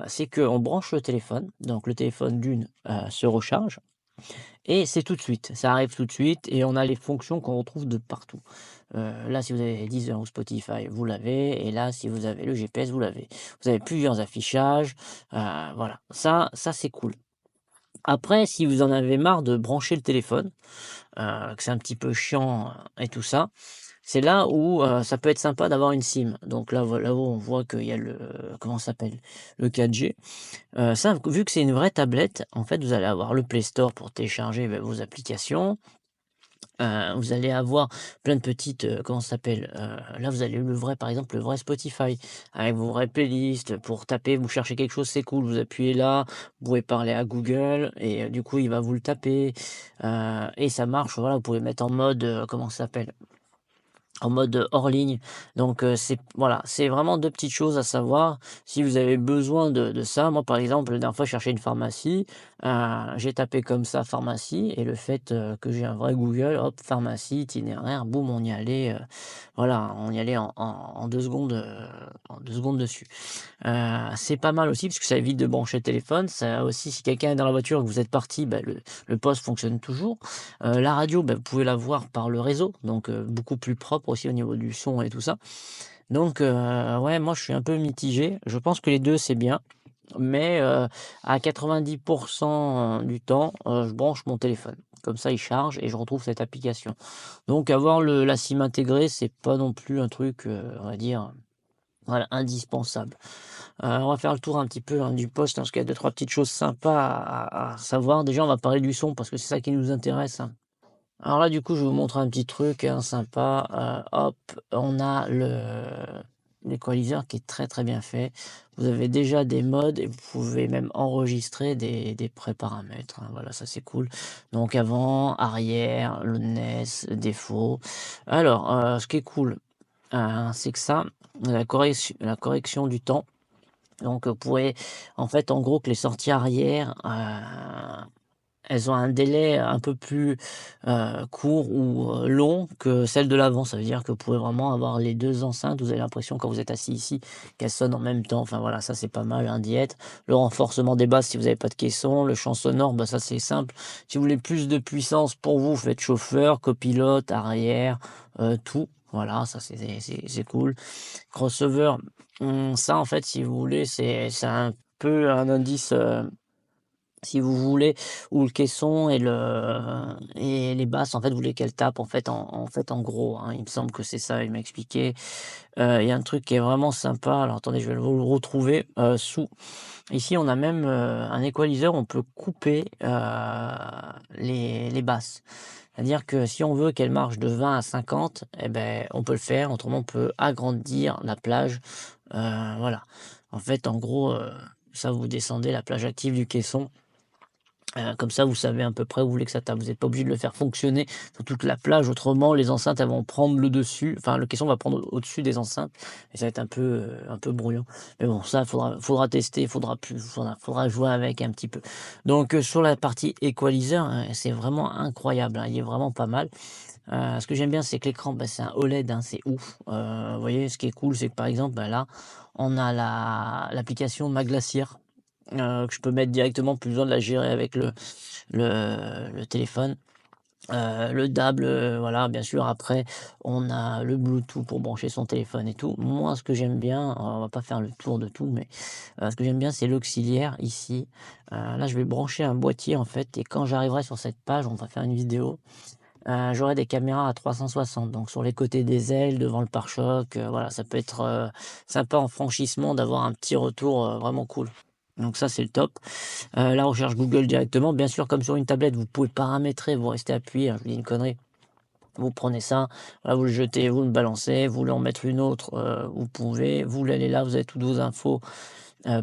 c'est qu'on branche le téléphone, donc le téléphone d'une, se recharge et c'est tout de suite, ça arrive tout de suite et on a les fonctions qu'on retrouve de partout. Là, si vous avez Deezer ou Spotify, vous l'avez et là, si vous avez le GPS, vous l'avez. Vous avez plusieurs affichages, voilà. Ça c'est cool. Après, si vous en avez marre de brancher le téléphone, que c'est un petit peu chiant, et tout ça, c'est là où, ça peut être sympa d'avoir une SIM. Donc là, voilà, où on voit qu'il y a comment ça s'appelle? Le 4G. Ça, vu que c'est une vraie tablette, en fait, vous allez avoir le Play Store pour télécharger, bah, vos applications. Vous allez avoir plein de petites, comment ça s'appelle? Là, vous avez le vrai par exemple, le vrai Spotify avec vos vraies playlists pour taper, vous cherchez quelque chose, c'est cool, vous appuyez là, vous pouvez parler à Google et du coup, il va vous le taper, et ça marche, voilà, vous pouvez mettre en mode, comment ça s'appelle? En mode hors ligne. Donc, c'est voilà, c'est vraiment 2 petites choses à savoir si vous avez besoin de ça. Moi, par exemple, la dernière fois, je cherchais une pharmacie, j'ai tapé comme ça pharmacie et le fait, que j'ai un vrai Google, hop, pharmacie, itinéraire, boum, on y allait, voilà, on y allait en 2 secondes, en 2 secondes dessus. C'est pas mal aussi parce que ça évite de brancher le téléphone. Ça aussi, si quelqu'un est dans la voiture et que vous êtes parti, bah, le poste fonctionne toujours. La radio, bah, vous pouvez la voir par le réseau, donc beaucoup plus propre aussi au niveau du son et tout ça. Donc ouais, moi je suis un peu mitigé. Je pense que les 2 c'est bien, mais à 90 du temps, je branche mon téléphone. Comme ça, il charge et je retrouve cette application. Donc avoir la SIM intégrée, c'est pas non plus un truc, on va dire, voilà, indispensable. On va faire le tour un petit peu, hein, du poste, hein, parce qu'il y a 2-3 petites choses sympas à savoir. Déjà, on va parler du son parce que c'est ça qui nous intéresse, hein. Alors là, du coup, je vais vous montrer un petit truc, hein, sympa. Hop, on a l'équaliseur qui est très, très bien fait. Vous avez déjà des modes et vous pouvez même enregistrer des pré-paramètres, hein. Voilà, ça c'est cool. Donc avant, arrière, loudness, défaut. Alors, ce qui est cool, c'est que ça, la correction du temps. Donc, vous pourrez en fait, en gros, que les sorties arrière, elles ont un délai un peu plus, court ou, long que celles de l'avant. Ça veut dire que vous pouvez vraiment avoir les 2 enceintes. Vous avez l'impression quand vous êtes assis ici qu'elles sonnent en même temps. Enfin voilà, ça c'est pas mal, hein, d'y être. Le renforcement des basses si vous avez pas de caisson, le champ sonore, bah, ça c'est simple. Si vous voulez plus de puissance pour vous, faites chauffeur, copilote, arrière, tout. Voilà, ça c'est cool. Crossover, ça en fait si vous voulez c'est un peu un indice, si vous voulez, où le caisson et les basses, en fait, vous voulez qu'elles tapent, en gros, hein. Il me semble que c'est ça, il m'a expliqué. Il y a un truc qui est vraiment sympa, alors attendez, je vais vous le retrouver, sous ici, on a même, un equalizer, on peut couper, les basses. C'est-à-dire que si on veut qu'elles marchent de 20 à 50, et ben, on peut le faire, autrement on peut agrandir la plage, voilà. En fait, en gros, ça vous descendez la plage active du caisson. Comme ça, vous savez à peu près où vous voulez que ça tape. Vous n'êtes pas obligé de le faire fonctionner sur toute la plage, autrement les enceintes elles vont prendre le dessus, enfin le caisson va prendre au-dessus des enceintes et ça va être un peu brouillon. Mais bon ça faudra tester, faudra jouer avec un petit peu. Donc, sur la partie equalizer, hein, c'est vraiment incroyable, hein, il est vraiment pas mal. Ce que j'aime bien c'est que l'écran, bah, c'est un OLED, hein, c'est ouf. Vous voyez ce qui est cool, c'est que par exemple, bah, là, on a l'application Ma Glacière, que je peux mettre directement, plus besoin de la gérer avec le téléphone. Le DAB, voilà, bien sûr. Après, on a le Bluetooth pour brancher son téléphone et tout. Moi, ce que j'aime bien, on va pas faire le tour de tout, mais ce que j'aime bien, c'est l'auxiliaire ici. Là, je vais brancher un boîtier en fait, et quand j'arriverai sur cette page, on va faire une vidéo. J'aurai des caméras à 360, donc sur les côtés des ailes, devant le pare-choc. Voilà, ça peut être sympa en franchissement d'avoir un petit retour vraiment cool. Donc ça, c'est le top. La recherche Google directement, bien sûr, comme sur une tablette, vous pouvez paramétrer, vous restez appuyé, hein, je vous dis une connerie. Vous prenez ça, voilà, vous le jetez, vous le balancez, vous voulez en mettre une autre, vous pouvez, vous l'allez là, vous avez toutes vos infos.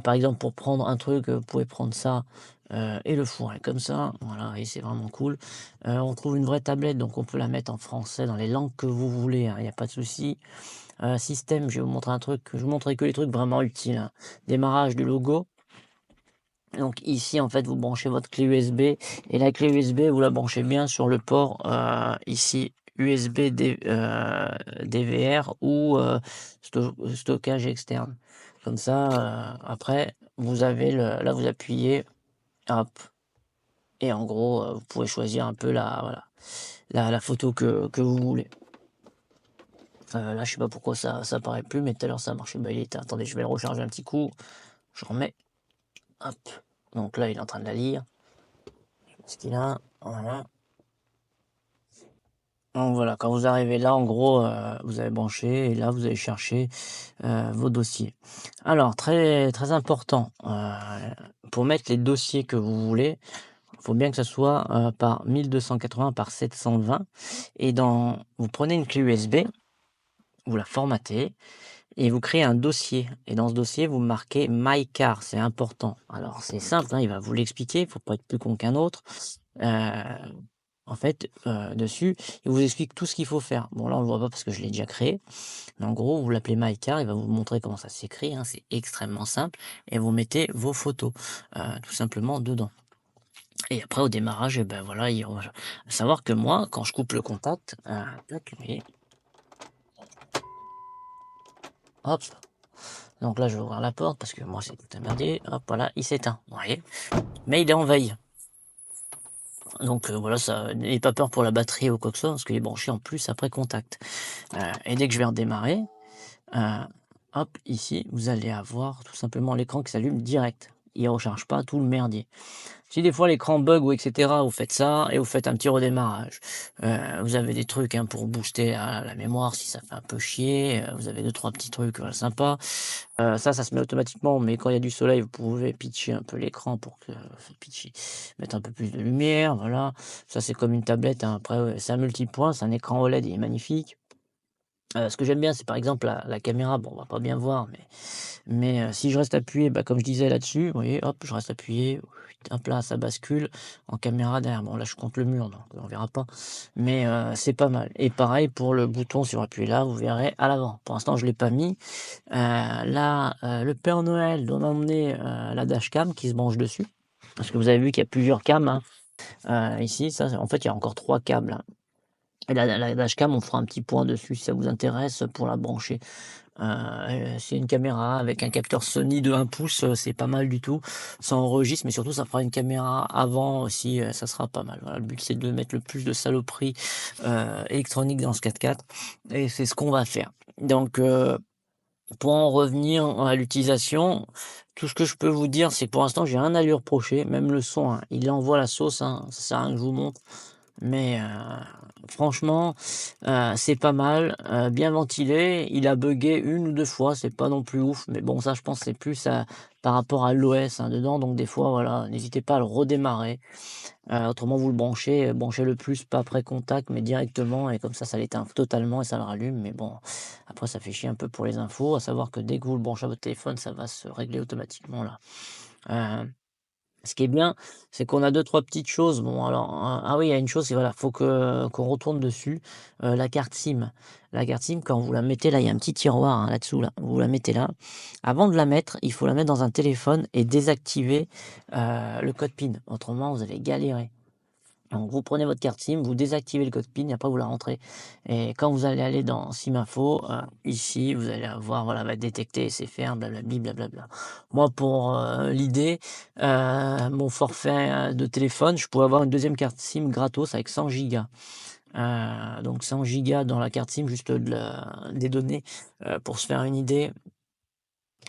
Par exemple, pour prendre un truc, vous pouvez prendre ça, et le fourrer comme ça, voilà, et c'est vraiment cool. On trouve une vraie tablette, donc on peut la mettre en français dans les langues que vous voulez, hein, il y a pas de souci. Système, je vais vous montrer un truc, je vous montrerai que les trucs vraiment utiles, hein. Démarrage du logo. Donc ici, en fait, vous branchez votre clé USB et la clé USB, vous la branchez bien sur le port, ici USB DVR ou stockage externe. Comme ça, après, vous avez là, vous appuyez, hop, et en gros, vous pouvez choisir un peu voilà, la photo que vous voulez. Là, je sais pas pourquoi ça apparaît plus, mais tout à l'heure ça a marché. Bah, il était. Attendez, je vais le recharger un petit coup. Je remets. Hop. Donc là, il est en train de la lire. Ce qu'il a, voilà. Donc voilà, quand vous arrivez là, en gros, vous avez branché et là, vous allez chercher, vos dossiers. Alors très très important, pour mettre les dossiers que vous voulez, il faut bien que ça soit, par 1280 par 720 et vous prenez une clé USB, vous la formatez et vous créez un dossier et dans ce dossier, vous marquez My Car, c'est important. Alors c'est simple, hein, il va vous l'expliquer, il faut pas être plus con qu'un autre. En fait, dessus, il vous explique tout ce qu'il faut faire. Bon là, on le voit pas parce que je l'ai déjà créé, mais en gros, vous l'appelez My Car, il va vous montrer comment ça s'écrit, hein, c'est extrêmement simple et vous mettez vos photos, tout simplement dedans et après au démarrage et ben voilà, à savoir que moi, quand je coupe le contact, tac, vous voyez? Hop, donc là, je vais ouvrir la porte parce que moi, c'est tout emmerdé. Hop, voilà, il s'éteint, vous voyez? Mais il est en veille. Donc voilà, ça n'ayez pas peur pour la batterie ou quoi que ce soit, parce qu'il est branché en plus après contact. Et dès que je vais redémarrer, heu, hop, ici, vous allez avoir tout simplement l'écran qui s'allume direct. Il recharge pas tout le merdier. Si des fois l'écran bug ou et cetera, vous faites ça et vous faites un petit redémarrage. Vous avez des trucs, hein, pour booster la mémoire si ça fait un peu chier, vous avez 2-3 petits trucs, sympas. Ça se met automatiquement, mais quand il y a du soleil, vous pouvez pitcher un peu l'écran pour que pitcher, mettre un peu plus de lumière, voilà. Ça, c'est comme une tablette, hein. Après, ouais, c'est un multipoint, c'est un écran OLED, il est magnifique. Ce que j'aime bien, c'est par exemple la caméra. Bon, on va pas bien voir, mais si je reste appuyé, bah, comme je disais là-dessus, vous voyez, hop, je reste appuyé, hop là, ça bascule en caméra derrière. Bon, là, je suis contre le mur, donc on verra pas, mais c'est pas mal. Et pareil pour le bouton, si vous appuyez là, vous verrez à l'avant. Pour l'instant, je l'ai pas mis. Là, le Père Noël doit m'emmener la dashcam qui se branche dessus, parce que vous avez vu qu'il y a plusieurs cams, hein, ici. Ça, en fait, il y a encore 3 câbles, hein. Et la dashcam, on fera un petit point dessus si ça vous intéresse pour la brancher. C'est une caméra avec un capteur Sony de 1 pouce, c'est pas mal du tout. Ça enregistre, mais surtout ça fera une caméra avant aussi, ça sera pas mal. Voilà, le but c'est de mettre le plus de saloperies électroniques dans ce 4x4 et c'est ce qu'on va faire. Donc pour en revenir à l'utilisation, tout ce que je peux vous dire, c'est que pour l'instant j'ai rien à lui reprocher, même le son, hein, il envoie la sauce, hein, ça sert à rien que je vous montre. Mais franchement, c'est pas mal, bien ventilé. Il a buggé 1 ou 2 fois, c'est pas non plus ouf, mais bon ça je pense c'est plus par rapport à l'OS, hein, dedans, donc des fois voilà, n'hésitez pas à le redémarrer. Autrement vous le branchez, branchez le plus pas après contact, mais directement et comme ça l'éteint totalement et ça le rallume. Mais bon, après ça fait chier un peu pour les infos, à savoir que dès que vous le branchez à votre téléphone, ça va se régler automatiquement là. Heu Ce qui est bien, c'est qu'on a 2-3 petites choses. Bon alors, ah oui, il y a une chose, c'est voilà, faut que qu'on retourne dessus, la carte SIM. La carte SIM, quand vous la mettez là, il y a un petit tiroir, hein, là-dessous là, vous la mettez là. Avant de la mettre, il faut la mettre dans un téléphone et désactiver, le code PIN. Autrement, vous allez galérer. Donc vous prenez votre carte SIM, vous désactivez le code PIN et après vous la rentrez et quand vous allez aller dans SIM Info, ici vous allez avoir voilà, va détecter SFR blablabli blablabla. Moi pour, l'idée, mon forfait, de téléphone, je pouvais avoir une deuxième carte SIM gratos avec 100 gigas. Donc 100 gigas dans la carte SIM, juste des données, pour se faire une idée.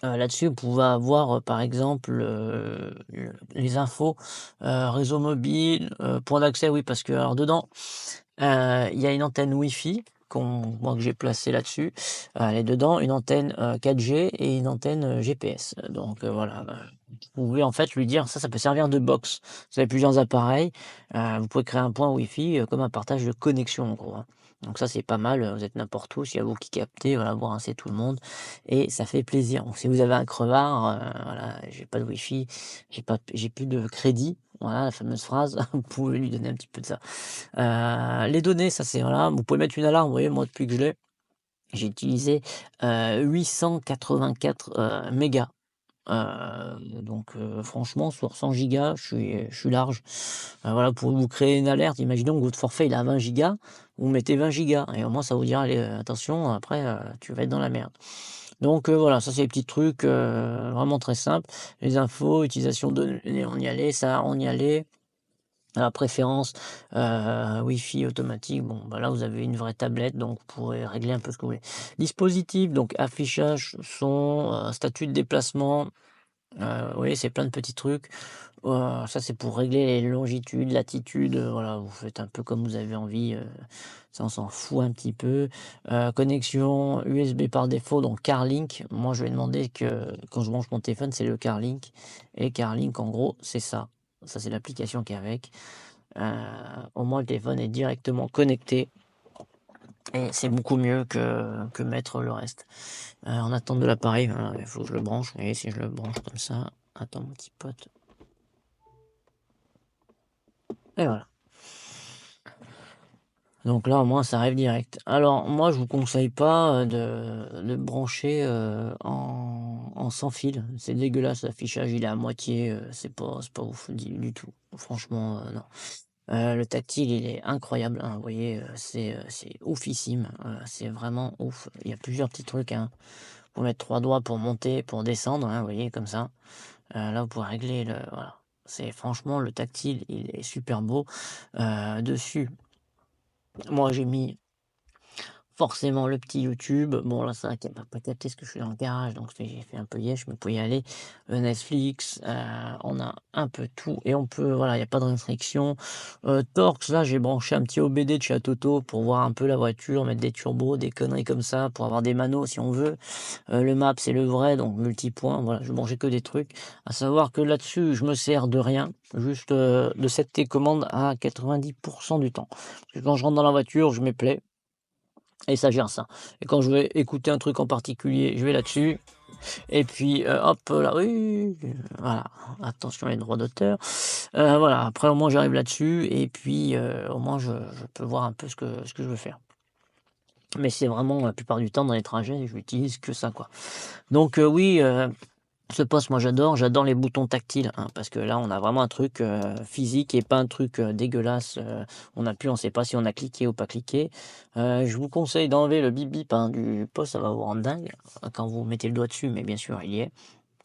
Là-dessus, vous pouvez avoir, par exemple, les infos, réseau mobile, point d'accès, oui, parce que alors dedans, il y a une antenne Wi-Fi moi que j'ai placée là-dessus. Elle est dedans, une antenne, 4G et une antenne, GPS. Donc, voilà, vous pouvez en fait lui dire ça peut servir de box. Vous avez plusieurs appareils, vous pouvez créer un point Wi-Fi, comme un partage de connexion en gros, hein. Donc ça c'est pas mal, vous êtes n'importe où, s'il y a vous qui captez, voilà, vous rincez tout le monde et ça fait plaisir. Donc si vous avez un crevard, voilà: «J'ai pas de Wi-Fi, j'ai plus de crédit», voilà la fameuse phrase, vous pouvez lui donner un petit peu de ça. Les données, ça c'est voilà, vous pouvez mettre une alarme, vous voyez, moi depuis que je l'ai, j'ai utilisé, 884, mégas. Donc franchement sur 100 gigas, je suis large. Voilà, pour vous créer une alerte, imaginons que votre forfait il est à 20 gigas, vous mettez 20 gigas et au moins ça vous dira: «Allez, attention après, tu vas être dans la merde». Donc voilà, ça c'est les petits trucs, vraiment très simples. Les infos, utilisation de données, on y allait, ça on y allait. Préférence, Wi-Fi automatique, bon, bah, là, vous avez une vraie tablette, donc vous pourrez régler un peu ce que vous voulez. Dispositif, donc affichage, son, statut de déplacement, vous voyez, c'est plein de petits trucs. Ça, c'est pour régler les longitudes, latitudes, voilà, vous faites un peu comme vous avez envie, ça, on s'en fout un petit peu. Connexion USB par défaut, donc CarLink. Moi, je vais demander que quand je branche mon téléphone, c'est le CarLink et CarLink, en gros, c'est ça. Ça, c'est l'application qui est avec. Au moins le téléphone est directement connecté et c'est beaucoup mieux que mettre le reste. En attente de l'appareil, voilà, il faut que je le branche. Vous voyez, si je le branche comme ça, attends mon petit pote. Et voilà. Donc là, au moins, ça arrive direct. Alors, moi, je vous conseille pas de brancher en sans fil. C'est dégueulasse, l'affichage, il est à moitié. C'est pas ouf du tout. Franchement, non. Le tactile, il est incroyable, hein, vous voyez, c'est oufissime, c'est vraiment ouf. Il y a plusieurs petits trucs, hein. Faut mettre 3 doigts pour monter, pour descendre, hein, vous voyez comme ça. Là, vous pouvez régler le voilà. C'est franchement le tactile, il est super beau. Dessus, moi j'ai mis forcément le petit YouTube. Bon là, ça va pas capter ce que je suis dans le garage, donc j'ai fait un peu yesh, mais vous pouvez y aller. Netflix, on a un peu tout et on peut voilà, il y a pas de restriction. Torx, là, j'ai branché un petit OBD de chez Atoto pour voir un peu la voiture, mettre des turbos, des conneries comme ça, pour avoir des manos si on veut. Le map, c'est le vrai, donc multipoint, voilà, je branchais que des trucs. À savoir que là-dessus, je me sers de rien, juste, de cette télécommande à 90 du temps. Parce que quand je rentre dans la voiture, je mets play. et ça gère ça. Et quand je vais écouter un truc en particulier, je vais là-dessus et puis, hop là, oui, voilà, attention les droits d'auteur. Voilà, après au moins j'arrive là-dessus et puis, au moins je peux voir un peu ce que je veux faire. Mais c'est vraiment la plupart du temps dans les trajets, je n'utilise que ça, quoi. Donc, oui, ce poste, moi j'adore les boutons tactiles, hein, parce que là on a vraiment un truc, physique et pas un truc, dégueulasse, on sait pas si on a cliqué ou pas cliqué. Je vous conseille d'enlever le bip bip, hein, du poste, ça va vous rendre dingue, quand vous mettez le doigt dessus, mais bien sûr il y est.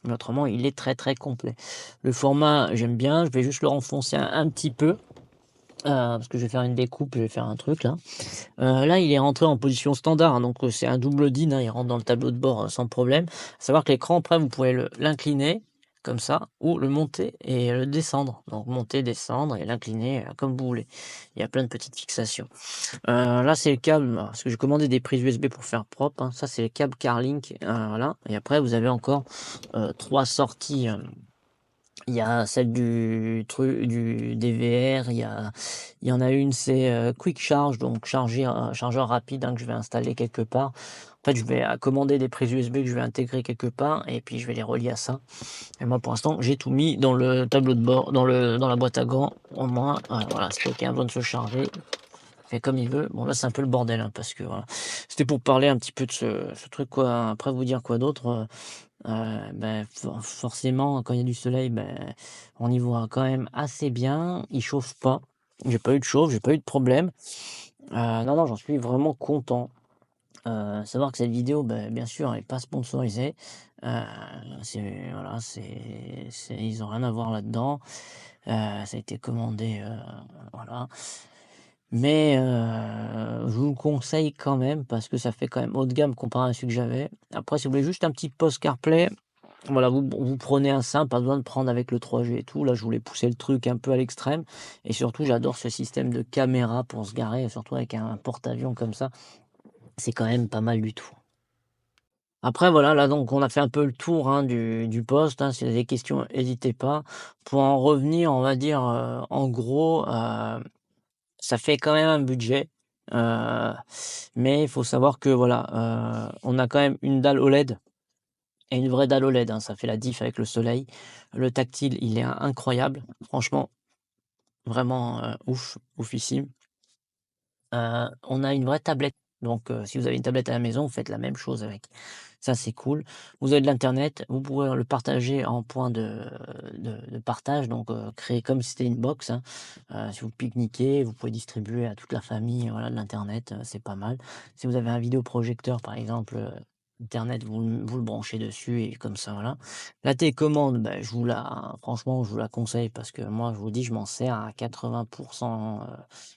Mais autrement il est très, très complet. Le format, j'aime bien, je vais juste le renfoncer un petit peu, parce que je vais faire une découpe, je vais faire un truc là. Là, il est rentré en position standard, hein, donc c'est un double DIN, hein, il rentre dans le tableau de bord, sans problème. À savoir que l'écran après vous pouvez l'incliner comme ça ou le monter et le descendre. Donc monter, descendre et l'incliner, comme vous voulez. Il y a plein de petites fixations. Là, c'est le câble, parce que j'ai commandé des prises USB pour faire propre, hein. Ça, c'est les câbles Carlink, voilà, et après vous avez encore, 3 sorties, il y a celle du DVR, il y en a une, c'est, Quick Charge, donc chargeur rapide, hein, que je vais installer quelque part. En fait, je vais, commander des prises USB que je vais intégrer quelque part et puis je vais les relier à ça. Et moi, pour l'instant, j'ai tout mis dans le tableau de bord, dans la boîte à gants. Au moins, voilà, si quelqu'un a besoin de se charger, il fait comme il veut. Bon, là, c'est un peu le bordel, hein, parce que voilà, c'était pour parler un petit peu de ce truc, quoi. Après, vous dire quoi d'autre? Forcément, quand il y a du soleil, on y voit quand même assez bien. Il chauffe pas. J'ai pas eu de chauffe, j'ai pas eu de problème. Non, non, j'en suis vraiment content. Savoir que cette vidéo, bien sûr, elle est pas sponsorisée. Heu, c'est voilà, ils ont rien à voir là-dedans. Ça a été commandé, voilà. Mais, je vous le conseille quand même parce que ça fait quand même haut de gamme comparé à celui que j'avais. Après, si vous voulez juste un petit post CarPlay, voilà, vous prenez un simple, pas besoin de prendre avec le 3G et tout. Là, je voulais pousser le truc un peu à l'extrême et surtout, j'adore ce système de caméra pour se garer, surtout avec un porte-avions comme ça. C'est quand même pas mal du tout. Après voilà, là donc on a fait un peu le tour, hein, du poste, hein. Si vous avez des questions, hésitez pas. Pour en revenir, on va dire, en gros, ça fait quand même un budget, heu, mais il faut savoir que voilà, on a quand même une dalle OLED et une vraie dalle OLED, hein, ça fait la diff avec le soleil. Le tactile, il est incroyable, franchement, vraiment, ouf, oufissime. On a une vraie tablette, donc si vous avez une tablette à la maison, vous faites la même chose avec. Ça, c'est cool. Vous avez de l'internet, vous pouvez le partager en point de partage, donc créer comme si c'était une box, hein. Si vous pique-niquez, vous pouvez distribuer à toute la famille, voilà, de l'internet, c'est pas mal. Si vous avez un vidéoprojecteur, par exemple, internet, vous le branchez dessus et comme ça, voilà. La télécommande, franchement, je vous la conseille parce que moi, je vous dis, je m'en sers à 80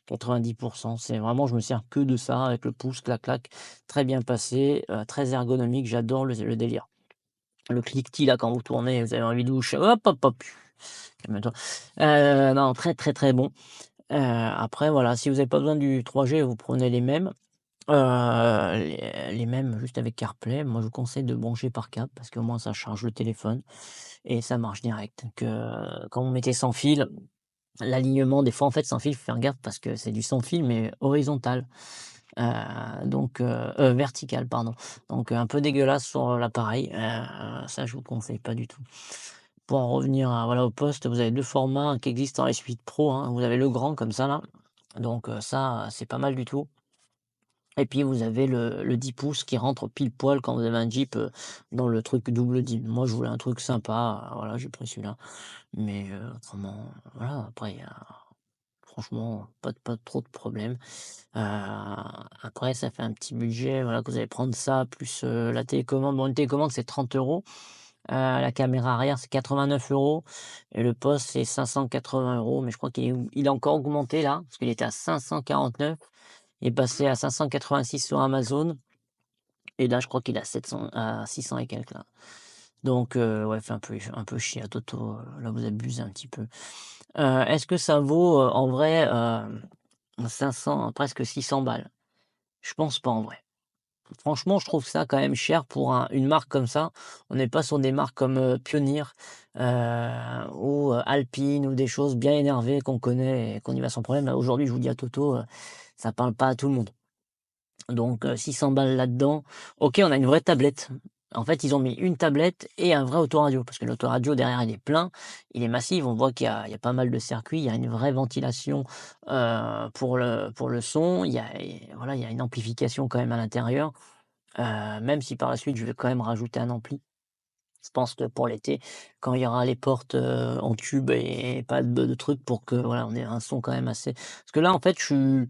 90. C'est vraiment je me sers que de ça avec le pouce, clac, clac, très bien passé, très ergonomique, j'adore le délire. Le cliquetis là quand vous tournez, vous avez envie de hop, hop, hop, calme-toi. Non, très, très, très bon. Après voilà, si vous avez pas besoin du 3G, vous prenez les mêmes, les mêmes juste avec CarPlay. Moi, je vous conseille de brancher par câble parce qu'au moins ça charge le téléphone et ça marche direct. Quand vous mettez sans fil, l'alignement des fois en fait sans fil, faut faire gaffe parce que c'est du sans fil mais horizontal. Vertical pardon, donc un peu dégueulasse sur l'appareil, ça je vous conseille pas du tout. Pour en revenir à voilà, au poste, vous avez 2 formats qui existent en S8 Pro, hein. Vous avez le grand comme ça là, donc ça, c'est pas mal du tout et puis vous avez le 10 pouces qui rentre pile poil quand vous avez un Jeep, dans le truc double DIM. Moi je voulais un truc sympa, voilà, j'ai pris celui-là, mais autrement, voilà, après il y a franchement pas trop de problèmes. Après ça fait un petit budget, voilà, que vous allez prendre ça plus, la télécommande. Bon, une télécommande c'est 30 €, la caméra arrière c'est 89 € et le poste c'est 580 €, mais je crois qu'il a encore augmenté là, parce qu'il était à 549, il est passé à 586 sur Amazon et là je crois qu'il est à 600 et quelques là. Donc ouais, fait un peu chier à Toto, là vous abusez un petit peu. Est-ce que ça vaut, en vrai, 500, presque 600 balles? Je pense pas en vrai. Franchement, je trouve ça quand même cher pour une marque comme ça. On n'est pas sur des marques comme, Pioneer, ou, Alpine ou des choses bien énervées qu'on connaît et qu'on y va sans problème. Là, aujourd'hui, je vous dis à Toto, ça parle pas à tout le monde. Donc 600 balles là-dedans. OK, on a une vraie tablette. En fait, ils ont mis une tablette et un vrai autoradio parce que l'autoradio derrière, il est plein, il est massif. On voit qu'il y a pas mal de circuits, il y a une vraie ventilation, pour le son. Voilà, il y a une amplification quand même à l'intérieur, même si par la suite, je vais quand même rajouter un ampli. Je pense que pour l'été, quand il y aura les portes, en tube et pas de trucs pour que, voilà, on ait un son quand même assez parce que là, en fait, je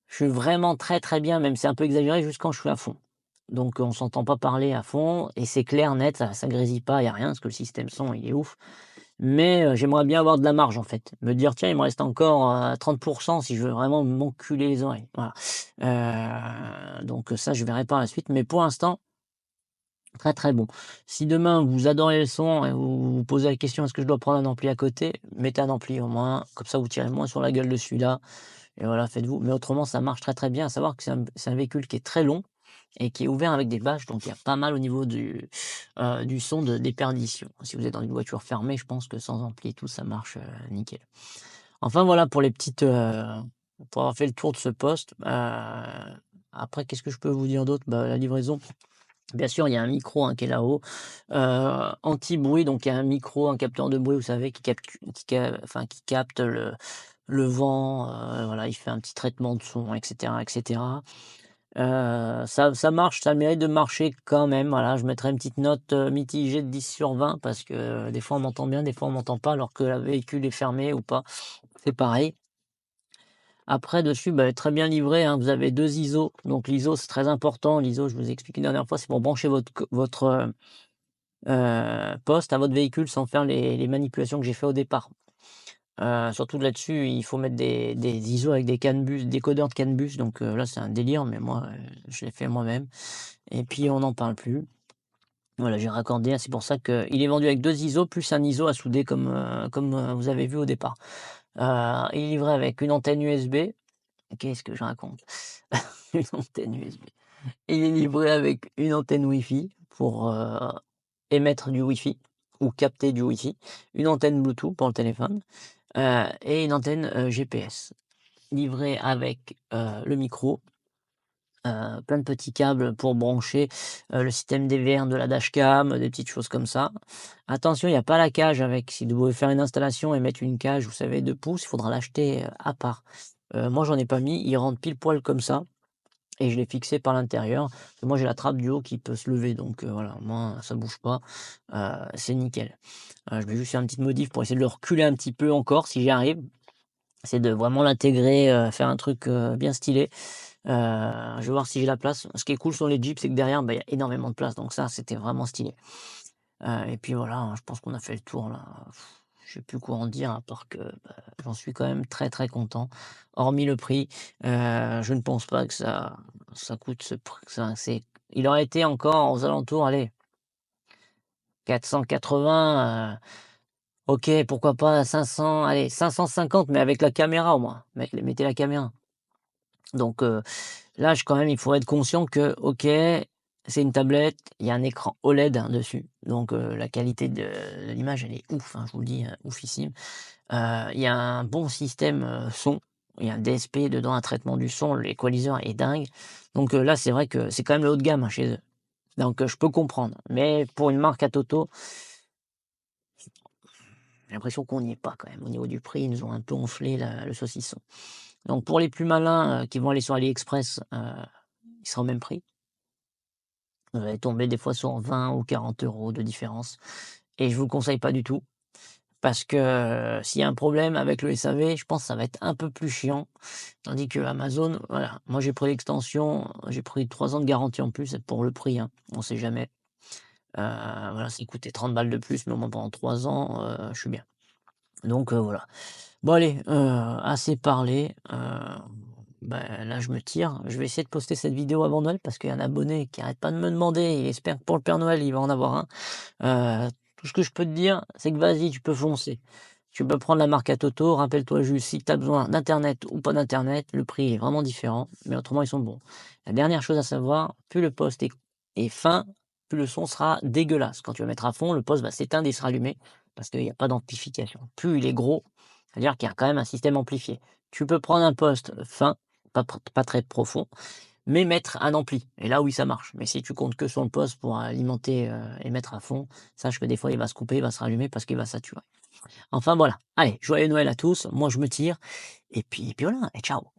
suis vraiment très, très bien, même c'est un peu exagéré, juste quand je suis à fond. Donc on s'entend pas parler à fond et c'est clair, net, ça grésille pas, il y a rien parce que le système son, il est ouf. Mais j'aimerais bien avoir de la marge, en fait. Me dire: «Tiens, il me reste encore, 30 si je veux vraiment m'enculer les oreilles». Voilà. Donc ça, je verrai par la suite, mais pour l'instant, très, très bon. Si demain vous adorez le son et vous vous posez la question: «Est-ce que je dois prendre un ampli à côté?» Mettez un ampli au moins, comme ça vous tirez moins sur la gueule de celui-là et voilà, faites-vous. Mais autrement, ça marche très, très bien. À savoir que c'est un véhicule qui est très long et qui est ouvert avec des bâches, donc il y a pas mal au niveau du son de déperdition. Si vous êtes dans une voiture fermée, je pense que sans ampli et tout, ça marche, nickel. Enfin voilà pour les petites, pour avoir fait le tour de ce poste. Après qu'est-ce que je peux vous dire d'autre? Bah, la livraison, bien sûr, il y a un micro, hein, qui est là-haut, anti-bruit, donc il y a un micro, un capteur de bruit, vous savez, qui capte le vent, voilà, il fait un petit traitement de son et cetera et cetera. Ça marche, ça mérite de marcher quand même, voilà. Je mettrais une petite note, mitigée de 10/20 parce que, des fois on m'entend bien, des fois on m'entend pas alors que le véhicule est fermé ou pas, c'est pareil. Après dessus, bah, très bien livré, hein, vous avez 2 ISO, donc l'ISO c'est très important. L'ISO, je vous ai expliqué la dernière fois, c'est pour brancher votre poste à votre véhicule sans faire les manipulations que j'ai fait au départ. Surtout là-dessus, il faut mettre des ISO avec des CAN bus, des codeurs de CAN bus, donc là, c'est un délire, mais moi, je l'ai fait moi-même et puis on n'en parle plus. Voilà, j'ai raccordé, hein, c'est pour ça qu'il est vendu avec 2 ISO plus un ISO à souder comme vous avez vu au départ. Il est livré avec une antenne USB. Qu'est-ce que je raconte? Une antenne USB. Il est livré avec une antenne Wi-Fi pour, émettre du Wi-Fi ou capter du Wi-Fi, une antenne Bluetooth pour le téléphone, et une antenne, GPS. Livré avec, le micro, plein de petits câbles pour brancher, le système DVR de la dashcam, des petites choses comme ça. Attention, il y a pas la cage avec. Si vous voulez faire une installation et mettre une cage, vous savez, de pouces, il faudra l'acheter, à part. Moi, j'en ai pas mis, il rentre pile poil comme ça et je l'ai fixé par l'intérieur. Moi, j'ai la trappe du haut qui peut se lever, donc voilà, moi, ça bouge pas, c'est nickel. Je vais juste faire une petite modif pour essayer de le reculer un petit peu encore si j'y arrive. C'est de vraiment l'intégrer, faire un truc, bien stylé. Je vais voir si j'ai la place. Ce qui est cool sur les Jeeps, c'est que derrière, bah, il y a énormément de place, donc ça, c'était vraiment stylé. Et puis voilà, hein, je pense qu'on a fait le tour là. Je sais plus quoi en dire à part que, bah, j'en suis quand même très, très content. Hormis le prix, je ne pense pas que ça coûte ce prix, il aurait été encore aux alentours, allez, 480, OK, pourquoi pas 500, allez 550, mais avec la caméra au moins. Mettez la caméra. Donc là, quand même, il faut être conscient que, OK, c'est une tablette, il y a un écran OLED, hein, dessus, donc la qualité de l'image, elle est ouf, hein, je vous le dis, oufissime. Il y a un bon système, son, il y a un DSP dedans, un traitement du son, l'équaliseur est dingue. Donc là, c'est vrai que c'est quand même le haut de gamme, hein, chez eux. Donc je peux comprendre, mais pour une marque à Toto, j'ai l'impression qu'on n'y est pas quand même. Au niveau du prix, ils nous ont un peu enflé le saucisson. Donc pour les plus malins, qui vont aller sur AliExpress, il sera au même prix. Vous allez tomber des fois sur 20 ou 40 € de différence et je vous le conseille pas du tout parce que, s'il y a un problème avec le SAV, je pense que ça va être un peu plus chiant. Tandis que Amazon, voilà, moi j'ai pris l'extension, j'ai pris 3 ans de garantie en plus pour le prix, hein, on sait jamais. Voilà, ça coûtait 30 balles de plus, mais au moins pendant 3 ans, je suis bien. Donc voilà. Bon allez, assez parlé, là je me tire. Je vais essayer de poster cette vidéo avant Noël parce qu'il y a un abonné qui arrête pas de me demander, il espère que pour le Père Noël, il va en avoir un. Tout ce que je peux te dire, c'est que vas-y, tu peux foncer. Tu peux prendre la marque à Toto, rappelle-toi juste si tu as besoin d'internet ou pas d'internet, le prix est vraiment différent, mais autrement ils sont bons. La dernière chose à savoir, plus le poste est fin, plus le son sera dégueulasse. Quand tu vas mettre à fond, le poste va s'éteindre et se rallumer parce qu'il y a pas d'amplification. Plus il est gros, c'est-à-dire qu'il y a quand même un système amplifié. Tu peux prendre un poste fin, pas très profond, mais mettre un ampli. Et là, oui, ça marche. Mais si tu comptes que sur le poste pour alimenter et mettre à fond, sache que des fois, il va se couper, il va se rallumer parce qu'il va saturer. Enfin, voilà. Allez, joyeux Noël à tous. Moi, je me tire. Et puis voilà. Et ciao.